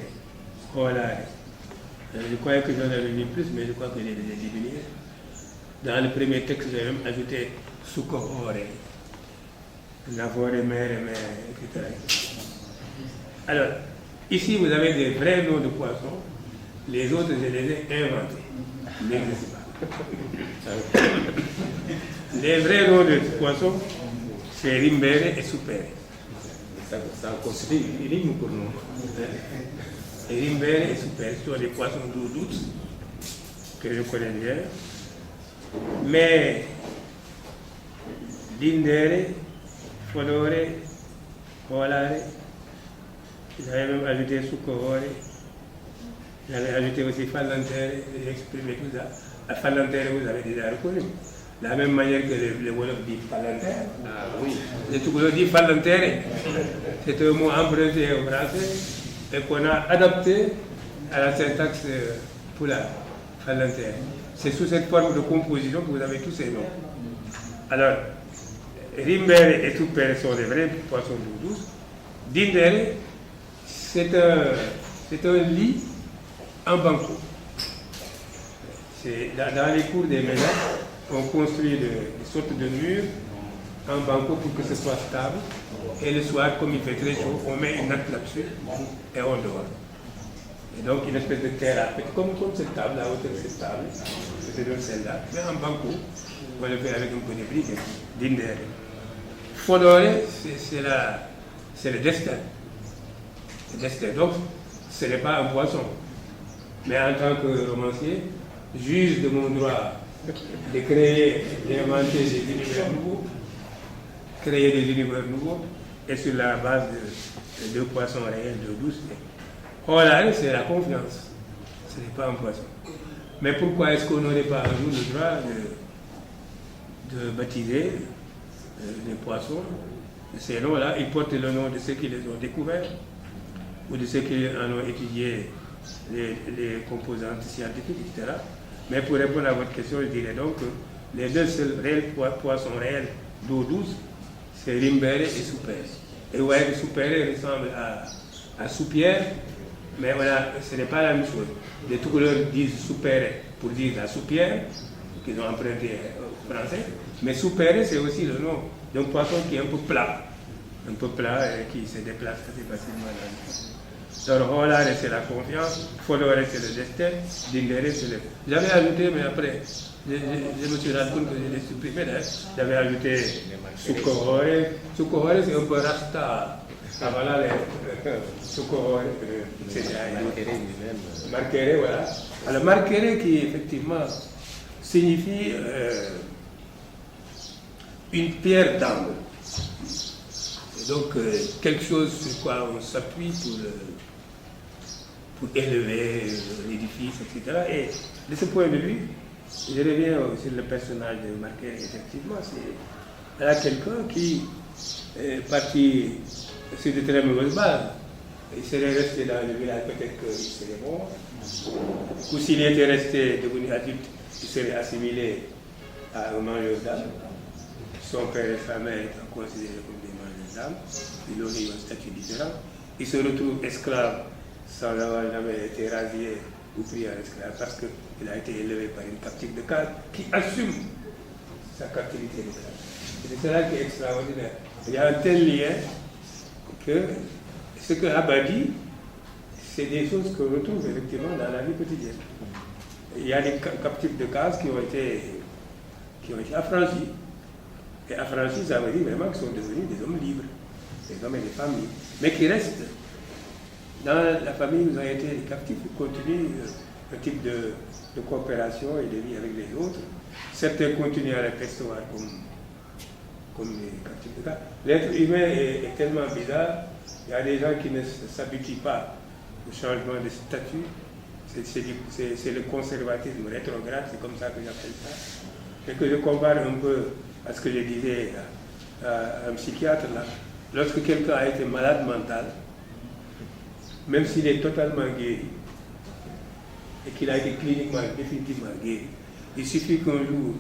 scolare. Je croyais que j'en avais mis plus, mais je crois que j'ai diminué. Dans le premier texte, j'ai même ajouté succohore, lavore, mere, etc. Alors, ici, vous avez des vrais noms de poissons. Les autres, je les ai inventés. Ils n'existent pas. Les vrais noms de poissons, c'est rimbere et supere. Ça constitue une ligne pour nous. Et rimbere et supere sont des poissons d'eau douce que je connais bien. Mais dindere, fodore, colare, j'avais même ajouté succohore, j'avais ajouté aussi fallantere, j'ai exprimé tout ça. La fallantere, vous avez déjà reconnu. De la même manière que le Wolof dit fallantere. Ah oui. Le Toucouleur dit fallantere. C'est un mot emprunté au français et qu'on a adapté à la syntaxe pour la fallantere. C'est sous cette forme de composition que vous avez tous ces noms. Alors, rimbere et supere sont des vrais poissons d'eau douce. Dindere, c'est un lit en banco. Dans les cours des ménages, on construit des sortes de murs en banco pour que ce soit stable. Et le soir, comme il fait très chaud, on met une natte là-dessus et on dort. Et donc une espèce de terre comme cette table, la hauteur de cette table, c'est de celle-là, mais en banco, on le fait avec un peu de briques, dindere. Fodore, c'est le destin. Le destin. Donc, ce n'est pas un poisson. Mais en tant que romancier, juge de mon droit de créer, d'inventer des univers nouveaux, créer des univers nouveaux, et sur la base de deux poissons réels, d'eau douce. Olare, c'est la confiance. Ce n'est pas un poisson. Mais pourquoi est-ce qu'on n'aurait pas un jour le droit de baptiser les poissons? Ces noms-là, ils portent le nom de ceux qui les ont découverts ou de ceux qui en ont étudié les composantes scientifiques, etc. Mais pour répondre à votre question, je dirais donc que les deux seuls poissons réels d'eau douce, c'est rimbere et supere. Et vous voyez que supere ressemble à soupière, mais voilà, ce n'est pas la même chose. Les Toucouleurs disent supere pour dire la soupière, qu'ils ont emprunté au français, mais supere, c'est aussi le nom d'un poisson qui est un peu plat et qui se déplace assez facilement dans le temps. Donc, olare, c'est la confiance, fodore, c'est le destin, dindere, c'est le... J'avais ajouté, mais après, je me suis rendu compte que je l'ai supprimé, j'avais ajouté succohore. Succohore, c'est un peu rasta. Ah voilà, succohore, c'est marquere, voilà. Alors, marquere qui, effectivement, signifie une pierre d'angle. Donc, quelque chose sur quoi on s'appuie pour élever l'édifice, etc. Et de ce point de vue, je reviens sur le personnage de Marquere. Effectivement, c'est là quelqu'un qui est parti sur de très mauvaises bases. Il serait resté dans le village, peut-être qu'il serait mort. Ou s'il était resté devenu adulte, il serait assimilé à un mangeur d'âme. Son père et sa mère étant considérés comme des mangeurs d'âme. Il aurait eu un statut différent. Il se retrouve esclave sans avoir jamais été rasié ou pris en esclave parce qu'il a été élevé par une captive de case qui assume sa captivité de case. C'est cela qui est extraordinaire. Il y a un tel lien que ce que Abba dit, c'est des choses qu'on retrouve effectivement dans la vie quotidienne. Il y a des captifs de case qui ont été affranchis. Et affranchis, ça veut dire vraiment qu'ils sont devenus des hommes libres, des hommes et des familles, mais qui restent dans la famille. Ils ont été des captifs qui continuent un type de coopération et de vie avec les autres. Certains continuent à les percevoir comme des captifs de case. L'être humain est tellement bizarre. Il y a des gens qui ne s'habituent pas au changement de statut. C'est le conservatisme rétrograde, c'est comme ça que j'appelle ça. et que je compare un peu à ce que je disais à un psychiatre là, lorsque quelqu'un a été malade mental, même s'il est totalement guéri et qu'il a été cliniquement, définitivement guéri, il suffit qu'un jour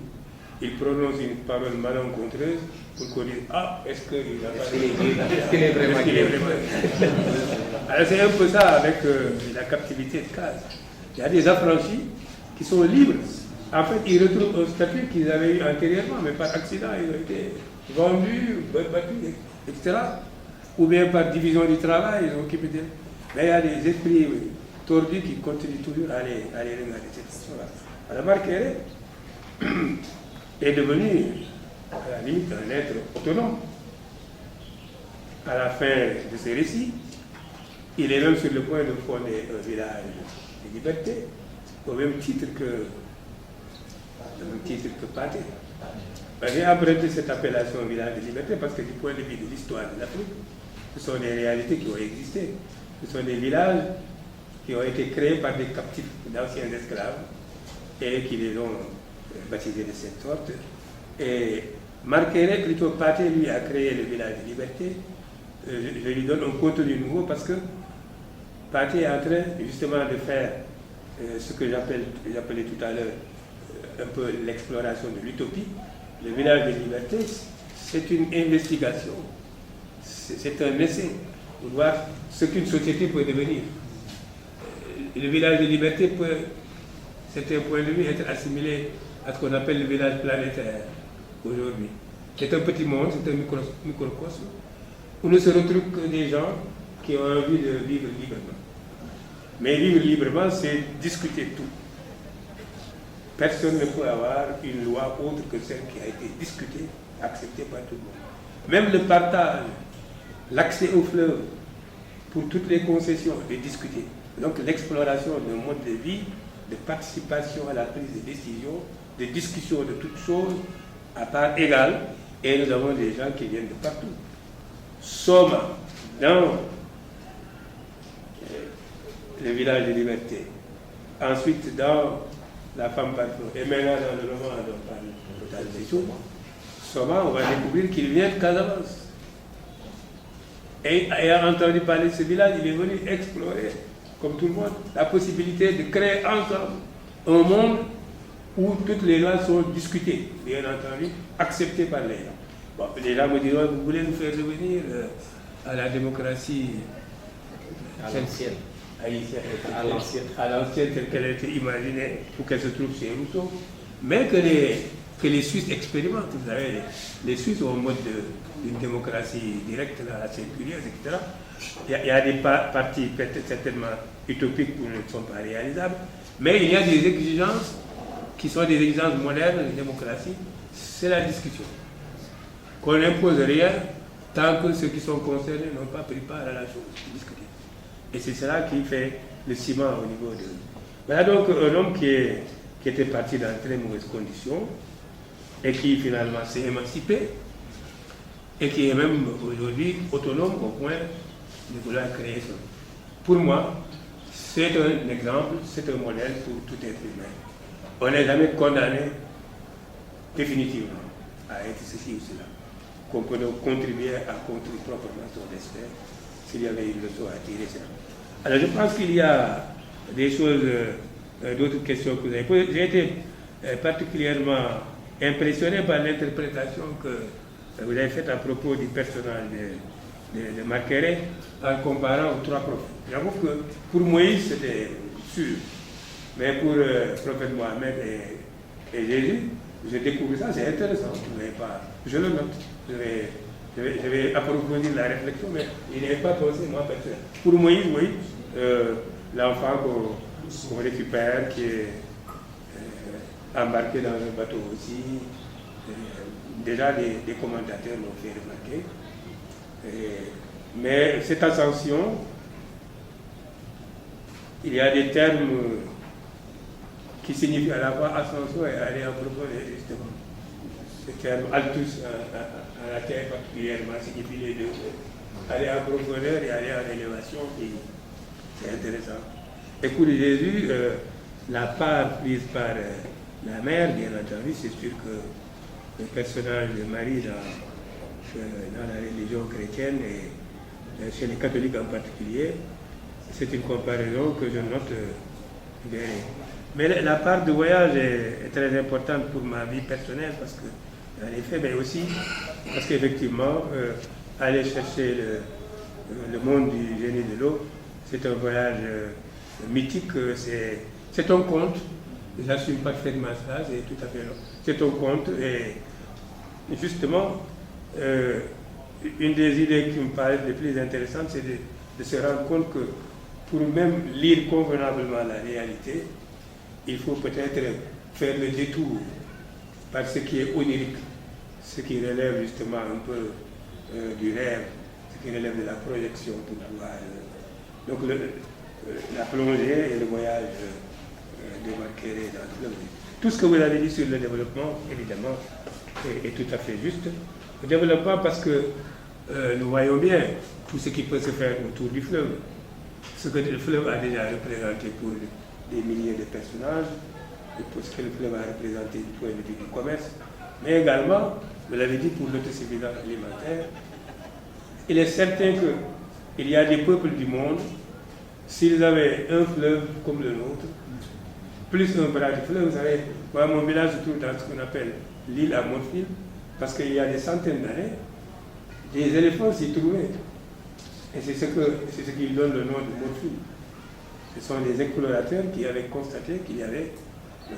il prononce une parole malencontreuse pour qu'on dise ah, est-ce qu'il est vraiment guéri? Alors c'est un peu ça avec la captivité de case. Il y a des affranchis qui sont libres. En fait, ils retrouvent un statut qu'ils avaient eu antérieurement, mais par accident, ils ont été vendus, battus, etc. Ou bien par division du travail, ils ont occupé des... Mais il y a des esprits tordus qui continuent toujours à les regarder cette façon-là. Alors Marqueret est devenu, à la limite, un être autonome. À la fin de ses récits, il est même sur le point de fonder un village de liberté, au même titre que Pathé. J'ai emprunté cette appellation village de liberté parce que du point de vue de l'histoire de l'Afrique, ce sont des réalités qui ont existé. Ce sont des villages qui ont été créés par des captifs, d'anciens esclaves, et qui les ont baptisés de cette sorte. Et Marqueret, plutôt Pathé, lui, a créé le village de liberté. Je lui donne un contenu nouveau parce que Pathé est en train justement de faire ce que j'appelais tout à l'heure un peu l'exploration de l'utopie. Le village de liberté, c'est une investigation, c'est un essai pour voir ce qu'une société peut devenir. Le village de liberté peut, c'est un point de vue, être assimilé à ce qu'on appelle le village planétaire aujourd'hui. C'est un petit monde, c'est un microcosme, où ne se retrouvent que des gens qui ont envie de vivre librement. Mais vivre librement, c'est discuter tout. Personne ne peut avoir une loi autre que celle qui a été discutée, acceptée par tout le monde. Même le partage, l'accès au fleuve, pour toutes les concessions, de discuter. Donc l'exploration d'un mode de vie, de participation à la prise de décision, de discussion de toutes choses à part égale, et nous avons des gens qui viennent de partout. Soma, dans le village de liberté, ensuite dans La femme partout, et maintenant dans le roman dont parle Total Zéchou, Soma, on va découvrir qu'il vient de Casamance. Et ayant entendu parler de ce village, il est venu explorer, comme tout le monde, la possibilité de créer ensemble un monde où toutes les lois sont discutées, bien entendu, acceptées par les gens. Bon, les gens me diront, vous voulez nous faire revenir à la démocratie à l'ancienne. À l'ancienne telle qu'elle a été imaginée ou qu'elle se trouve chez Rousseau, mais que les Suisses expérimentent. Vous savez, les Suisses ont un mode d'une démocratie directe, là, assez curieuse, etc. Il y a des partis peut-être certainement utopiques ou ne sont pas réalisables, mais il y a des exigences qui sont des exigences modernes de démocratie, c'est la discussion. Qu'on n'impose rien tant que ceux qui sont concernés n'ont pas pris part à la chose, discuter. Et c'est cela qui fait le ciment au niveau de... Voilà donc un homme qui était parti dans de très mauvaises conditions et qui finalement s'est émancipé et qui est même aujourd'hui autonome au point de vouloir créer ça. Pour moi, c'est un exemple, c'est un modèle pour tout être humain. On n'est jamais condamné définitivement à être ceci ou cela. Qu'on peut donc contribuer à construire proprement son destin s'il y avait une leçon à tirer. Alors je pense qu'il y a des choses, d'autres questions que vous avez posées. J'ai été particulièrement impressionné par l'interprétation que vous avez faite à propos du personnage de Marqueret en comparant aux trois prophètes. J'avoue que pour Moïse c'était sûr, mais pour le prophète Mohamed et Jésus, je découvre ça, c'est intéressant. Je le note. Je vais approfondir la réflexion, mais il n'y avait pas pensé, moi, personnellement. Pour Moïse, oui, l'enfant qu'on récupère, qui est embarqué dans un bateau aussi, déjà des commentateurs l'ont fait remarquer. Mais cette ascension, il y a des termes qui signifient à la fois ascension et aller en profondeur, justement. Le terme altus à la terre particulièrement signifie les deux. Aller en profondeur et aller en élévation, c'est intéressant. Et pour Jésus, la part prise par la mer, bien entendu, c'est sûr que le personnage de Marie dans la religion chrétienne et chez les catholiques en particulier, c'est une comparaison que je note bien. Mais la part de voyage est très importante pour ma vie personnelle parce que, en effet, mais aussi parce qu'effectivement, aller chercher le monde du génie de l'eau, c'est un voyage mythique, c'est un conte. J'assume parfaitement ça, c'est tout à fait long. C'est un conte et justement, une des idées qui me paraît les plus intéressantes, c'est de se rendre compte que pour même lire convenablement la réalité, il faut peut-être faire le détour par ce qui est onirique, ce qui relève justement un peu du rêve, ce qui relève de la projection pour pouvoir... donc la plongée et le voyage de Marqueret dans le fleuve. Tout ce que vous avez dit sur le développement, évidemment, est tout à fait juste. Le développement parce que nous voyons bien tout ce qui peut se faire autour du fleuve. Ce que le fleuve a déjà représenté pour des milliers de personnages, et pour ce que le fleuve a représenté du point de vue du commerce, mais également, vous l'avez dit, pour l'autosuffisance alimentaire. Il est certain qu'il y a des peuples du monde, s'ils avaient un fleuve comme le nôtre, plus un bras de fleuve, vous savez, moi mon village se trouve dans ce qu'on appelle l'île à Montfil, parce qu'il y a des centaines d'années, des éléphants s'y trouvaient. Et c'est ce qui donne le nom de Montfil. Ce sont des explorateurs qui avaient constaté qu'il y avait...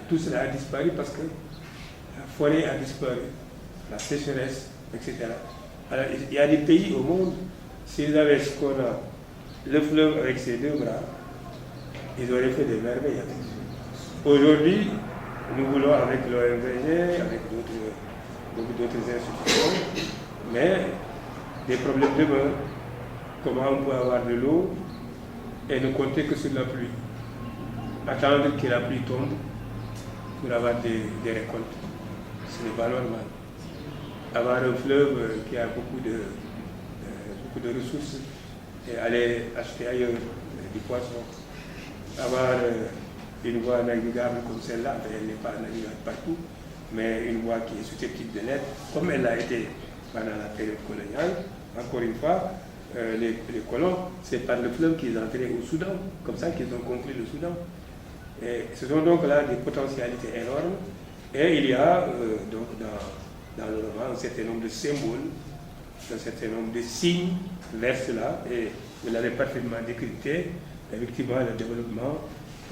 Tout cela a disparu parce que la forêt a disparu, la sécheresse, etc. Alors, il y a des pays au monde, s'ils avaient ce qu'on a, le fleuve avec ses deux bras, ils auraient fait des merveilles avec ça. Aujourd'hui, nous voulons avec l'OMVG, avec d'autres institutions, mais des problèmes demeurent. Comment on peut avoir de l'eau et ne compter que sur la pluie. Attendre que la pluie tombe pour avoir des récoltes. Ce n'est pas normal. Avoir un fleuve qui a beaucoup de ressources et aller acheter ailleurs du poisson. Avoir une voie navigable comme celle-là, elle n'est pas navigable partout, mais une voie qui est susceptible de l'être, comme elle l'a été pendant la période coloniale. Encore une fois, les colons, c'est par le fleuve qu'ils entraient au Soudan, comme ça qu'ils ont conquis le Soudan. Et ce sont donc là des potentialités énormes. Et il y a donc dans le roman un certain nombre de symboles, un certain nombre de signes vers cela. Et vous l'avez parfaitement décrypté. Effectivement, le développement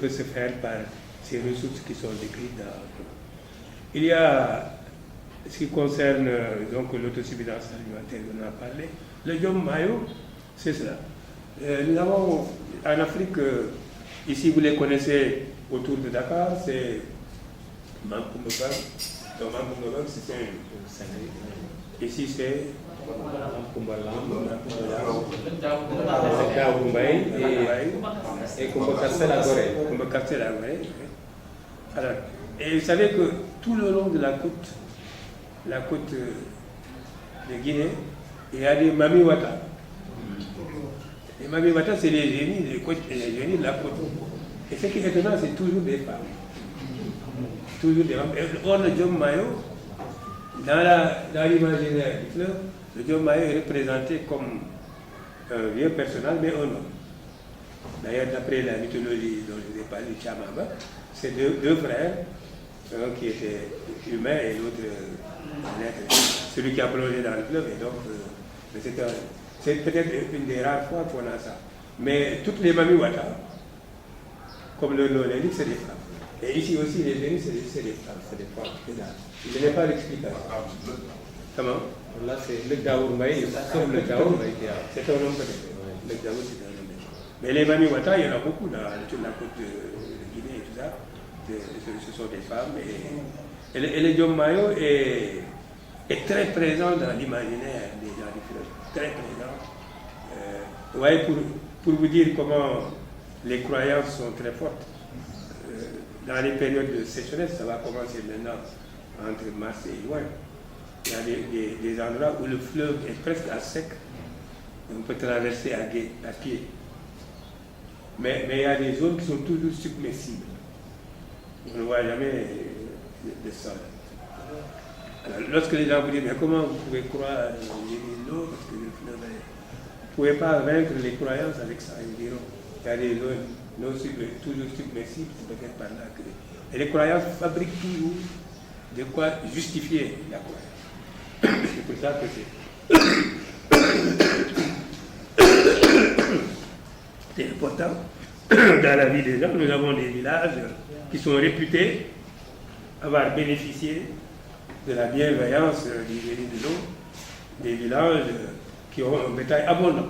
peut se faire par ces ressources qui sont décrites dans... Il y a ce qui concerne donc l'autosuffisance alimentaire, on en a parlé. Le Jom Mayo, c'est cela. Nous avons en Afrique, ici vous les connaissez autour de Dakar, c'est Mankoumba. Donc Mankoumba, c'est un... Ici c'est... Et Kumba. Alors, et vous savez que tout le long de la côte de Guinée, il y a des mamiwata. Les mamiwata, c'est les génies de la côte. Et ce qui est étonnant, c'est toujours des femmes. Toujours des femmes. Or, le Jom Mayo, dans l'imaginaire du fleuve, le Jom Mayo est représenté comme un vieux personnage, mais un homme. D'ailleurs, d'après la mythologie dont je vous ai parlé, du Chamamba, c'est deux frères, un qui était humain et l'autre un être. Celui qui a plongé dans le fleuve, et donc c'est peut-être une des rares fois qu'on a ça. Mais toutes les mamiwata, comme le nom l'indique, c'est des femmes. Et ici aussi, les génies, c'est des femmes. C'est des femmes. Je n'ai pas l'explication. Comment? Là, c'est le Daourmaï, comme le Daourmaï. C'est un homme peut-être. Le Daour, c'est un homme. Mais les mamiwata, il y en a beaucoup dans toute la côte de Guinée et tout ça. Ce sont des femmes. Et le Jom Mayo est très présent dans l'imaginaire des gens du fleuve. Très présent. Vous voyez, pour vous dire comment les croyances sont très fortes, dans les périodes de sécheresse, ça va commencer maintenant entre mars et juin. Il y a des endroits où le fleuve est presque à sec. On peut traverser à pied. Mais il y a des zones qui sont toujours submersibles. On ne voit jamais de sol. Alors, lorsque les gens vous disent, mais comment vous pouvez croire l'eau, parce que le fleuve est... Vous ne pouvez pas vaincre les croyances avec ça, ils diront. Il y a des eaux toujours submersibles, c'est peut-être par là que... Et les croyances fabriquent toujours de quoi justifier la croyance. C'est pour ça que c'est important. Dans la vie des gens, nous avons des villages qui sont réputés avoir bénéficié de la bienveillance du génie de l'eau, des villages qui ont un bétail abondant.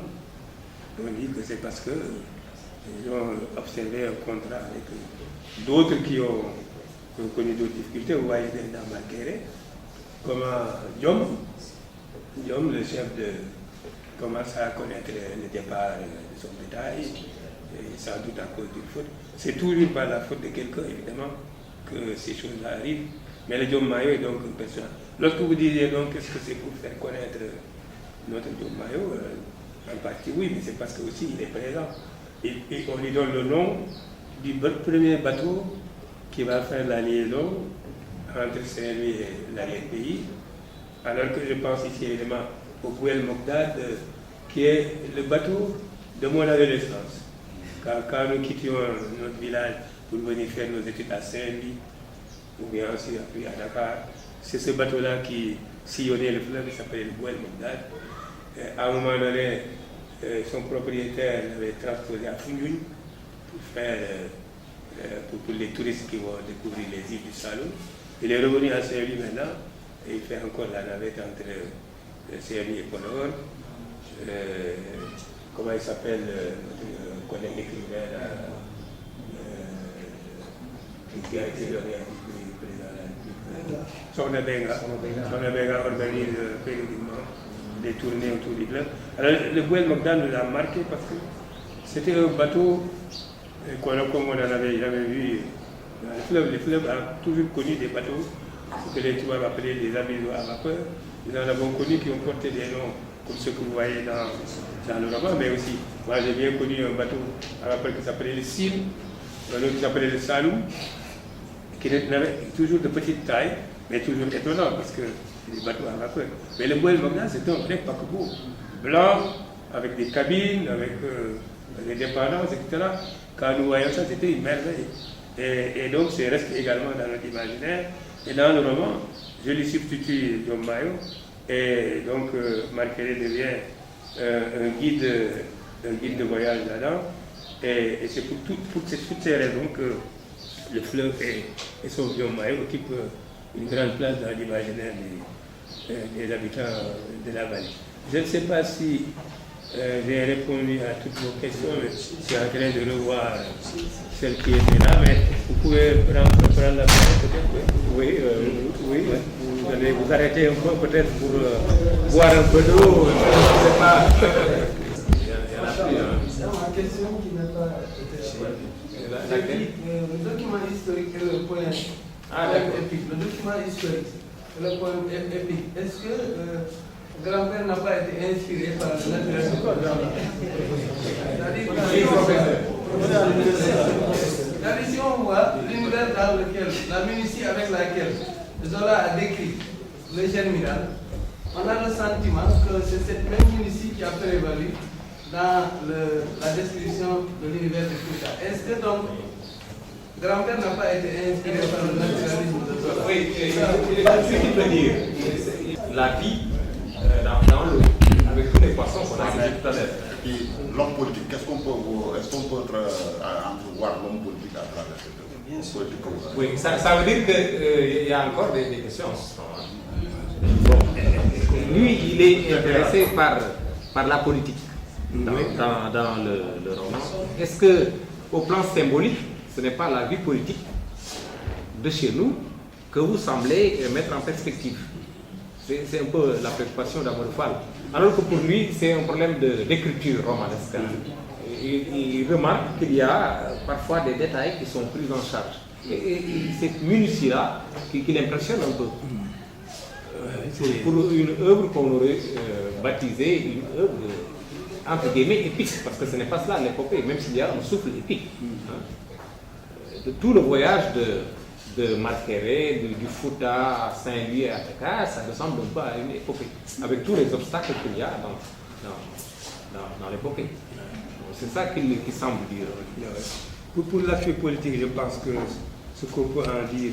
On dit que c'est parce qu'ils ont observé un contrat avec d'autres qui ont connu d'autres difficultés. Vous voyez dans Malkéré, comment Diom, le chef commence à connaître le départ de son bétail, et sans doute à cause d'une faute. C'est toujours par la faute de quelqu'un, évidemment, que ces choses-là arrivent. Mais le Diom Mayo est donc une personne. Lorsque vous disiez donc qu'est-ce que c'est pour faire connaître notre Diom Mayo, en partie oui, mais c'est parce que aussi il est présent. Et on lui donne le nom du premier bateau qui va faire la liaison entre Saint-Louis et l'arrière-pays, alors que je pense ici évidemment au Bouel Mogdad, qui est le bateau de mon adolescence. Quand nous quittions notre village pour venir faire nos études à Saint-Louis, ou bien aussi à Dakar, c'est ce bateau-là qui sillonnait le fleuve, il s'appelait le Bouel Mogdad. À un moment donné, son propriétaire l'avait transposé à Founioune pour les touristes qui vont découvrir les îles du Saloum. Il est revenu à Saint-Louis maintenant et il fait encore la navette entre Saint-Louis et Podor. Comment il s'appelle notre collègue écrivain qui a été donné à du président de la République. Sokhna Benga organise périodiquement des tournées autour du fleuve. Alors le Bouel Mogdad nous a marqué parce que c'était un bateau comme on en avait jamais vu dans le fleuve. Le fleuve a toujours connu des bateaux, ce que les Touaregs appelaient des avisos à vapeur. Nous en avons connu qui ont porté des noms comme ceux que vous voyez dans le roman, mais aussi, moi j'ai bien connu un bateau à vapeur qui s'appelait le Sine, un autre qui s'appelait le Saloum, qui n'avait toujours de petite taille, mais toujours étonnant parce que c'est des bateaux à vapeur. Mais le Bouel Mogdad, c'était un vrai paquebot blanc, avec des cabines, avec des dépendances, etc. Quand nous voyons ça, c'était une merveille. Et donc, c'est resté également dans notre imaginaire. Et dans le roman, je lui substitue Diom Mayo, et donc Malkéré devient un guide de voyage là-dedans. Et c'est pour toutes ces raisons que le fleuve et son Diom Mayo occupent une grande place dans l'imaginaire des habitants de la vallée. Je ne sais pas si j'ai répondu à toutes vos questions, mais je suis en train de revoir celle qui était là, mais vous pouvez prendre la parole peut-être. Oui, vous allez vous arrêter un peu peut-être pour boire un peu d'eau, je ne sais pas. Il y en a plus. Ma question qui n'a pas été le document historique est le point épique. Le document historique est le point épique. Est-ce que grand-père n'a pas été inspiré par le naturalisme? C'est-à-dire, si on voit l'univers dans lequel, la minutie avec laquelle Zola a décrit le Germinal, on a le sentiment que c'est cette même minutie qui a prévalu dans la description de l'univers de Foucault. Est-ce que donc, grand-père n'a pas été inspiré par le naturalisme de Zola? Oui, ce qu'il peut dire, la vie dans l'eau, avec tous les poissons qu'on a dit tout à l'heure. Et puis l'homme politique, est-ce qu'on peut entrevoir l'homme politique à travers cette politique que vous avez? Oui, ça veut dire qu'il y a encore des questions. Lui, il est intéressé par la politique dans le roman. Est-ce que, au plan symbolique, ce n'est pas la vie politique de chez nous que vous semblez mettre en perspective? C'est un peu la préoccupation d'Amadou Fall. Alors que pour lui, c'est un problème d'écriture romanesque. Il remarque qu'il y a parfois des détails qui sont pris en charge. Et cette minutie-là qui l'impressionne un peu. Pour une œuvre qu'on aurait baptisée une œuvre entre guillemets épique, parce que ce n'est pas cela l'épopée, même s'il y a un souffle épique. De tout le voyage de Marqueret, du Fouta à Saint-Louis à Dakar, ça ressemble un peu à une épopée, avec tous les obstacles qu'il y a dans l'épopée. C'est ça qu'il semble dire. Pour l'aspect politique, je pense que ce qu'on peut en dire,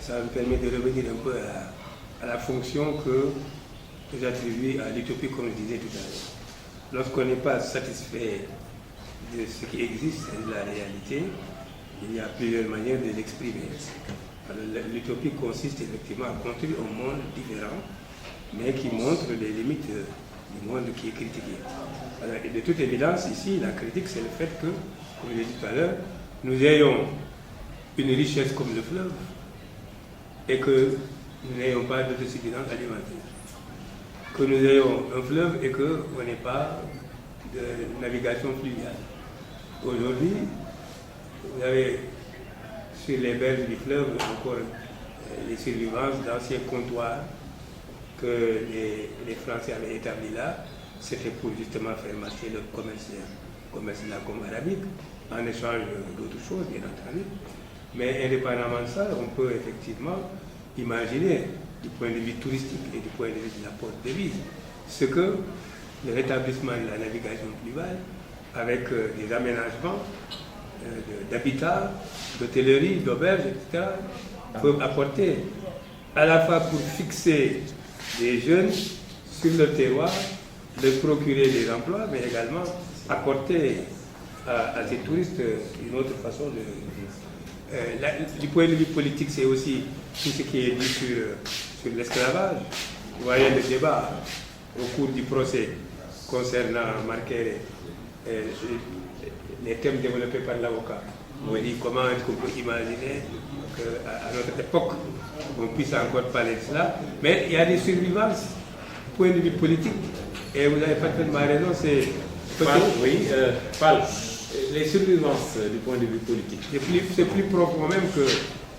ça me permet de revenir un peu à la fonction que j'attribue à l'utopie, comme je disais tout à l'heure. Lorsqu'on n'est pas satisfait de ce qui existe et de la réalité, il y a plusieurs manières de l'exprimer. L'utopie consiste effectivement à construire un monde différent, mais qui montre les limites du monde qui est critiqué. Alors, de toute évidence, ici, la critique, c'est le fait que, comme je l'ai dit tout à l'heure, nous ayons une richesse comme le fleuve et que nous n'ayons pas d'autosuffisance alimentaire. Que nous ayons un fleuve et qu'on n'ait pas de navigation fluviale. Aujourd'hui, vous avez sur les berges du fleuve encore les survivances d'anciens comptoirs que les Français avaient établis là. C'était pour justement faire marcher leur commerce là comme arabique, en échange d'autres choses, bien entendu. Mais indépendamment de ça, on peut effectivement imaginer, du point de vue touristique et du point de vue de l'apport de devises, ce que le rétablissement de la navigation fluviale, avec des aménagements d'habitat, d'hôtellerie, d'auberges, etc., peuvent apporter, à la fois pour fixer des jeunes sur le terroir, de procurer des emplois, mais également apporter à ces touristes une autre façon de... du point de vue politique, c'est aussi tout ce qui est dit sur l'esclavage. Vous voyez le débat au cours du procès concernant Marqueret, les thèmes développés par l'avocat. On dit comment est-ce qu'on peut imaginer qu'à notre époque, on puisse encore parler de cela. Mais il y a des survivances du point de vue politique. Et vous avez parfaitement raison, c'est... les survivances du point de vue politique. C'est plus profond même que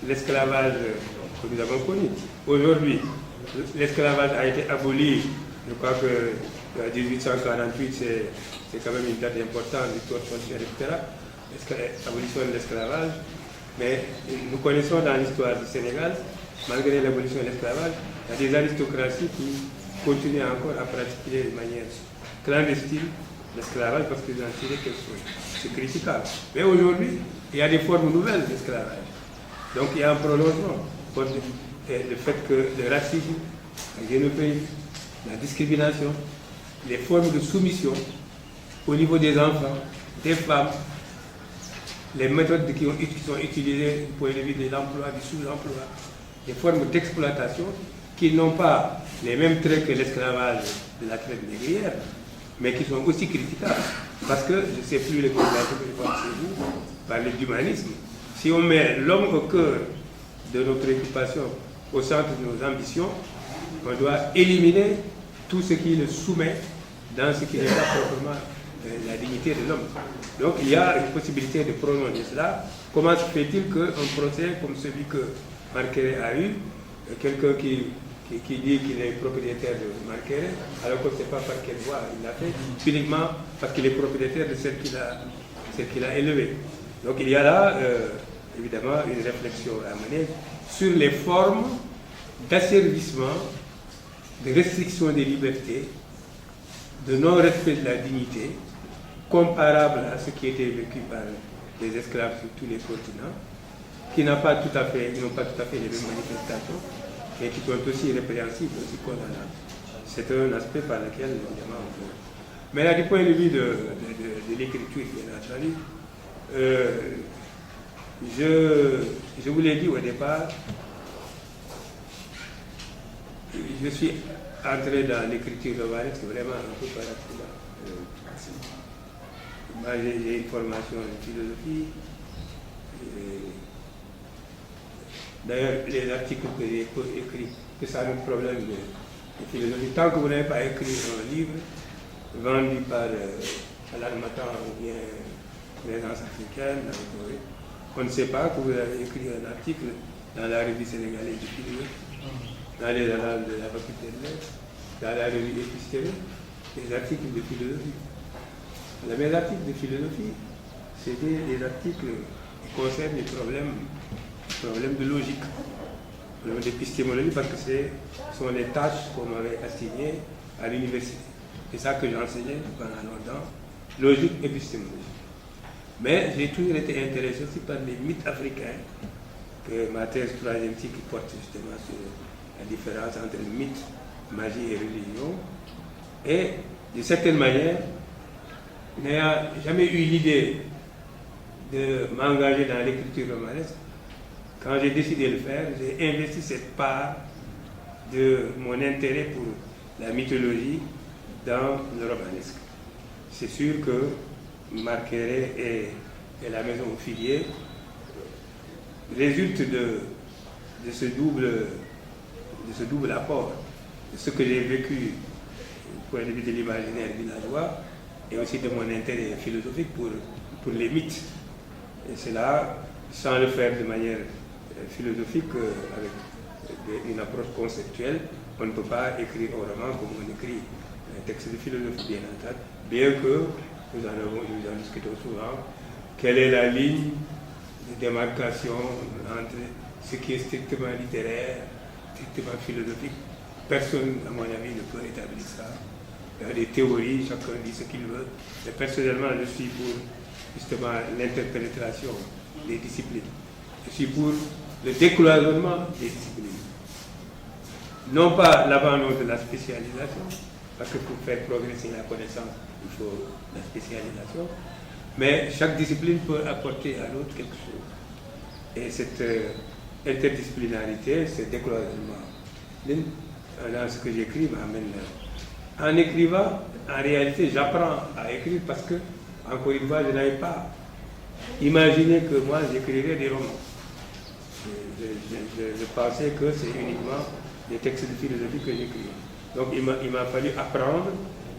l'esclavage que nous avons connu. Aujourd'hui, l'esclavage a été aboli, je crois que 1848, c'est quand même une date importante, l'histoire sociale, etc. L'abolition de l'esclavage. Mais nous connaissons dans l'histoire du Sénégal, malgré l'abolition de l'esclavage, il y a des aristocraties qui continuent encore à pratiquer de manière clandestine l'esclavage parce qu'ils en tirent quelque chose. C'est critiquable. Mais aujourd'hui, il y a des formes nouvelles d'esclavage. Donc il y a un prolongement. Le fait que le racisme, la xénophobie, la discrimination, les formes de soumission au niveau des enfants, des femmes, les méthodes qui sont utilisées du point de vue de l'emploi, du sous-emploi, les formes d'exploitation qui n'ont pas les mêmes traits que l'esclavage de la traite négrière, mais qui sont aussi critiquables. Parce que, je ne sais plus les conversations que je vois chez vous, parler d'humanisme. Si on met l'homme au cœur de nos préoccupations, au centre de nos ambitions, on doit éliminer tout ce qui le soumet dans ce qui n'est pas proprement la dignité de l'homme. Donc il y a une possibilité de prolonger cela. Comment se fait-il qu'un procès comme celui que Marqueret a eu, quelqu'un qui dit qu'il est propriétaire de Marqueret, alors que ce n'est pas par quelle voie il l'a fait, uniquement parce qu'il est propriétaire de celle qu'il a élevée. Donc il y a là, évidemment, une réflexion à mener sur les formes d'asservissement, de restriction des libertés, de non-respect de la dignité, comparable à ce qui était vécu par les esclaves sur tous les continents, qui n'ont pas tout à fait les mêmes manifestations, mais qui sont aussi répréhensibles, aussi condamnables. C'est un aspect par lequel, évidemment, on peut... Mais là, du point de vue de l'écriture, bien entendu, je vous l'ai dit au départ, je suis entré dans l'écriture romanesque vraiment un peu par accident. Moi, j'ai une formation en philosophie. D'ailleurs, les articles que j'ai écrits, que ça a un problème de philosophie. Tant que vous n'avez pas écrit un livre vendu par Al-Matan ou bien Présence africaine, on ne sait pas que vous avez écrit un article dans la revue sénégalaise de philosophie, dans les annales de la faculté de lettres, dans la revue épistérique, des articles de philosophie. Mes articles de philosophie, c'était des articles qui concernent les problèmes problème de logique, problème d'épistémologie, parce que ce sont les tâches qu'on m'avait assignées à l'université. C'est ça que j'enseignais pendant longtemps, logique, épistémologie. Mais j'ai toujours été intéressé aussi par les mythes africains, que ma thèse troisième cycle porte justement sur la différence entre mythe, magie et religion. Et d'une certaine manière, n'ayant jamais eu l'idée de m'engager dans l'écriture romanesque, quand j'ai décidé de le faire, j'ai investi cette part de mon intérêt pour la mythologie dans le romanesque. C'est sûr que Marqueret et la maison Filier résultent de ce double apport, de ce que j'ai vécu du point de vue de l'imaginaire villageois et aussi de mon intérêt philosophique pour les mythes. Et cela, sans le faire de manière philosophique, avec une approche conceptuelle, on ne peut pas écrire un roman comme on écrit un texte de philosophie, bien entendu, bien que nous en discutons souvent, quelle est la ligne de démarcation entre ce qui est strictement littéraire, strictement philosophique. Personne, à mon avis, ne peut établir ça. Il y a des théories, chacun dit ce qu'il veut. Mais personnellement, je suis pour justement l'interpénétration des disciplines. Je suis pour le décloisonnement des disciplines. Non pas l'abandon de la spécialisation, parce que pour faire progresser la connaissance, il faut la spécialisation, mais chaque discipline peut apporter à l'autre quelque chose. Et cette interdisciplinarité, ce décloisonnement, dans ce que j'écris, m'amène là. En écrivant, en réalité, j'apprends à écrire parce que, encore une fois, je n'avais pas imaginé que moi, j'écrirais des romans. Je pensais que c'est uniquement des textes de philosophie que j'écris. Donc il m'a fallu apprendre,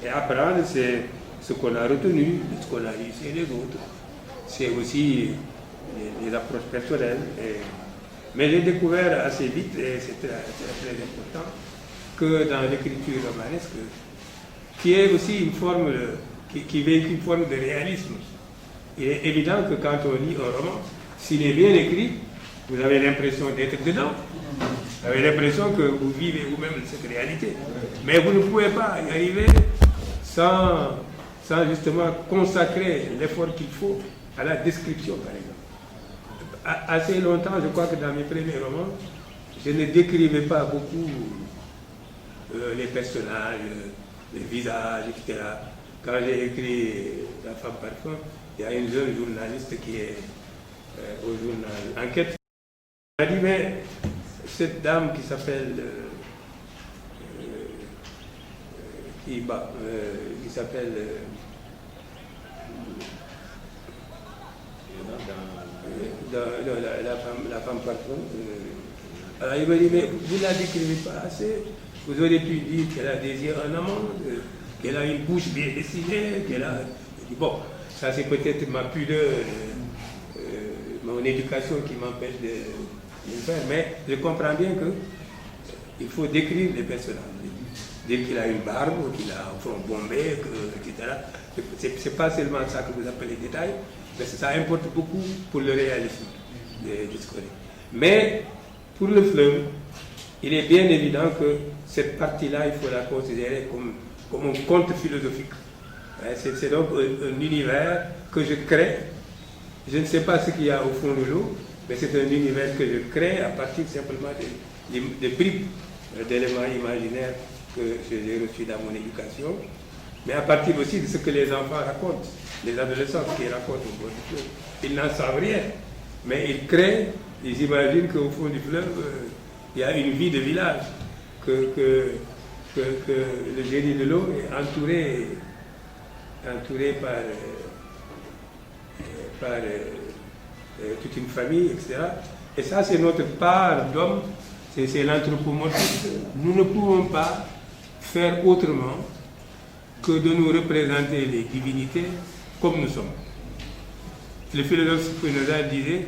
et apprendre c'est ce qu'on a retenu, ce qu'on a lu chez les autres. C'est aussi les approches personnelles. Mais j'ai découvert assez vite, et c'est très important, que dans l'écriture romanesque, qui est aussi une forme, qui véhicule une forme de réalisme, il est évident que quand on lit un roman, s'il est bien écrit, vous avez l'impression d'être dedans. Vous avez l'impression que vous vivez vous-même cette réalité. Mais vous ne pouvez pas y arriver sans justement consacrer l'effort qu'il faut à la description, par exemple. Assez longtemps, je crois que dans mes premiers romans, je ne décrivais pas beaucoup les personnages, les visages, etc. Quand j'ai écrit La femme parfum, il y a une jeune journaliste qui est au journal Enquête. Elle m'a dit, mais cette dame qui s'appelle qui s'appelle la femme parfum. Alors il m'a dit, mais vous ne la décrivez pas assez. Vous auriez pu dire qu'elle a des yeux en amande, qu'elle a une bouche bien dessinée, qu'elle a... Je dis, bon, ça c'est peut-être ma pudeur, mon éducation qui m'empêche de le faire, mais je comprends bien qu'il faut décrire les personnages. Dire qu'il a une barbe, qu'il a un front bombé, etc. C'est pas seulement ça que vous appelez détail, mais ça importe beaucoup pour le réalisme du discours. Mais pour le fleuve, il est bien évident que cette partie-là, il faut la considérer comme un conte philosophique. C'est donc un univers que je crée. Je ne sais pas ce qu'il y a au fond de l'eau, mais c'est un univers que je crée à partir simplement des bribes d'éléments imaginaires que j'ai reçus dans mon éducation, mais à partir aussi de ce que les enfants racontent, les adolescents qui racontent au bord du fleuve. Ils n'en savent rien, mais ils créent, ils imaginent qu'au fond du fleuve, il y a une vie de village, que le génie de l'eau est entouré par toute une famille, etc. Et ça, c'est notre part d'homme, c'est l'anthropomorphisme. Nous ne pouvons pas faire autrement que de nous représenter les divinités comme nous sommes. Le philosophe Spinoza disait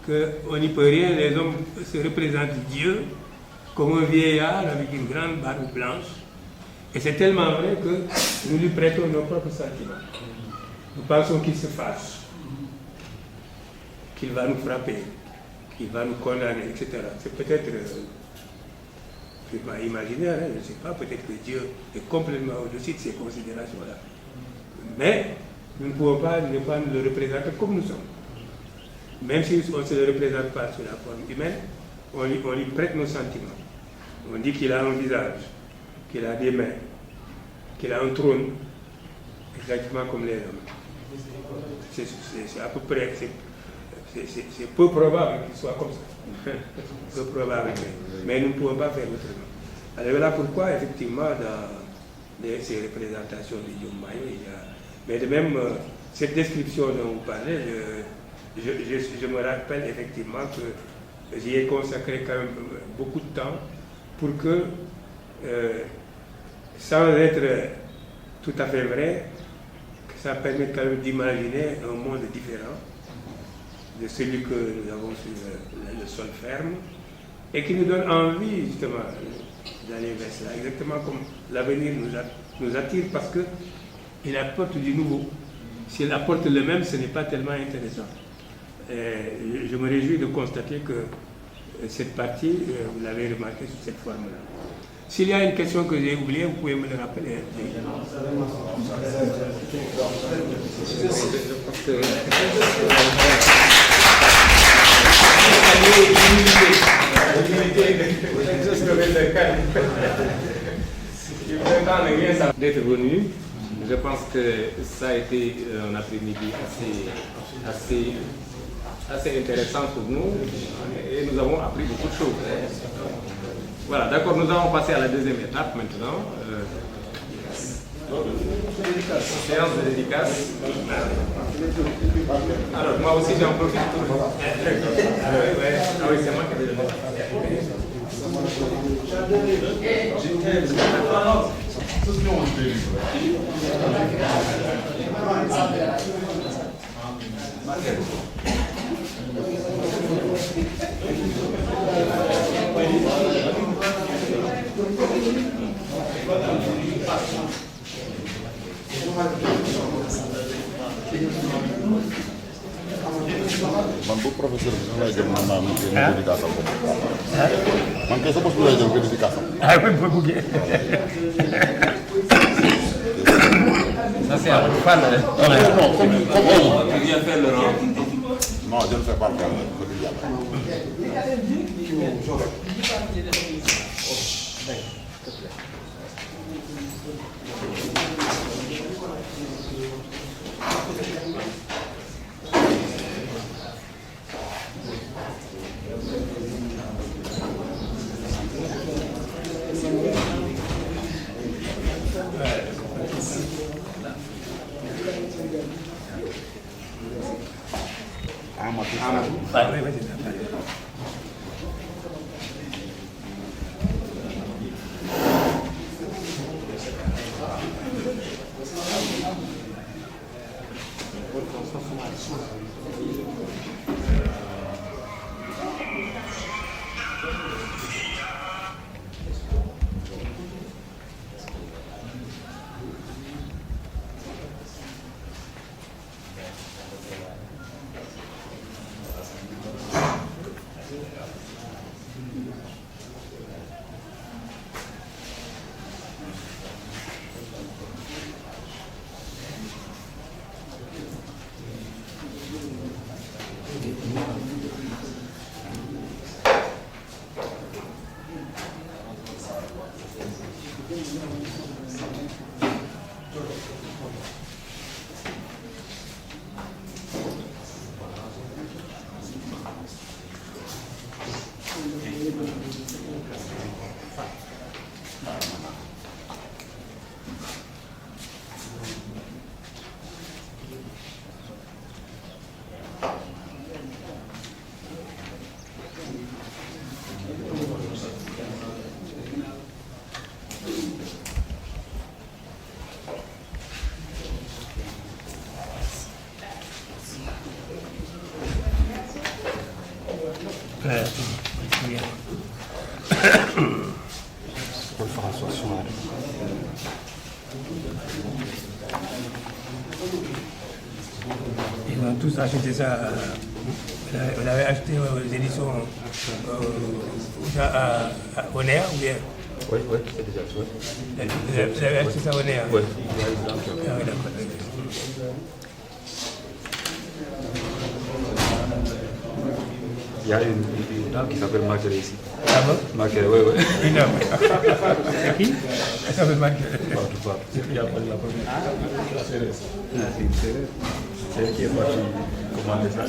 qu'on n'y peut rien, les hommes se représentent Dieu comme un vieillard avec une grande barbe blanche. Et c'est tellement vrai que nous lui prêtons nos propres sentiments. Nous pensons qu'il se fâche, qu'il va nous frapper, il va nous condamner, etc. C'est peut-être purement imaginaire, hein, je ne sais pas, peut-être que Dieu est complètement au-dessus de ces considérations-là. Mais nous ne pouvons pas ne pas nous le représenter comme nous sommes. Même si on ne se le représente pas sous la forme humaine, on lui prête nos sentiments. On dit qu'il a un visage, qu'il a des mains, qu'il a un trône, exactement comme les hommes. C'est à peu près, c'est peu probable qu'il soit comme ça. Peu probable, mais nous ne pouvons pas faire autrement. Alors voilà pourquoi, effectivement, dans ces représentations de Diomaye, il y a... Mais de même, cette description dont vous parlez, je me rappelle effectivement que j'y ai consacré quand même beaucoup de temps pour que, sans être tout à fait vrai, que ça permette quand même d'imaginer un monde différent de celui que nous avons sur le sol ferme et qui nous donne envie justement d'aller vers cela, exactement comme l'avenir nous attire parce qu'il apporte du nouveau. S'il apporte le même, ce n'est pas tellement intéressant. Je me réjouis de constater que cette partie, vous l'avez remarqué sous cette forme-là. S'il y a une question que j'ai oubliée, vous pouvez me le rappeler. D'être venu, je pense que ça a été un après-midi assez intéressant pour nous et nous avons appris beaucoup de choses. Voilà, d'accord, nous allons passer à la deuxième étape maintenant. Séance de dédicace. Alors, moi aussi j'en profite pour... Ah oui, c'est moi qui ai déjà... man bu professeur bi lay jëm man naa mu dédicace am man kay sa bopp lay jëm dédicace am. Ah oui, vous pouvez. Ça c'est un fan. Non, comme tu viens faire le rang. Non, je ne fais pas le rang. Ils ont tous acheté ça Vous avez acheté aux éditions au Néa ou bien? Oui, c'est déjà fait. Vous avez acheté ça au Néa? Oui. Il y a une dame qui s'appelle Marguerite ici. Ah bon? Marguerite, oui. Une dame. C'est qui? Elle s'appelle Marguerite. Il y a pas de la première. C'est une série. C'est elle qui est partie commander ça.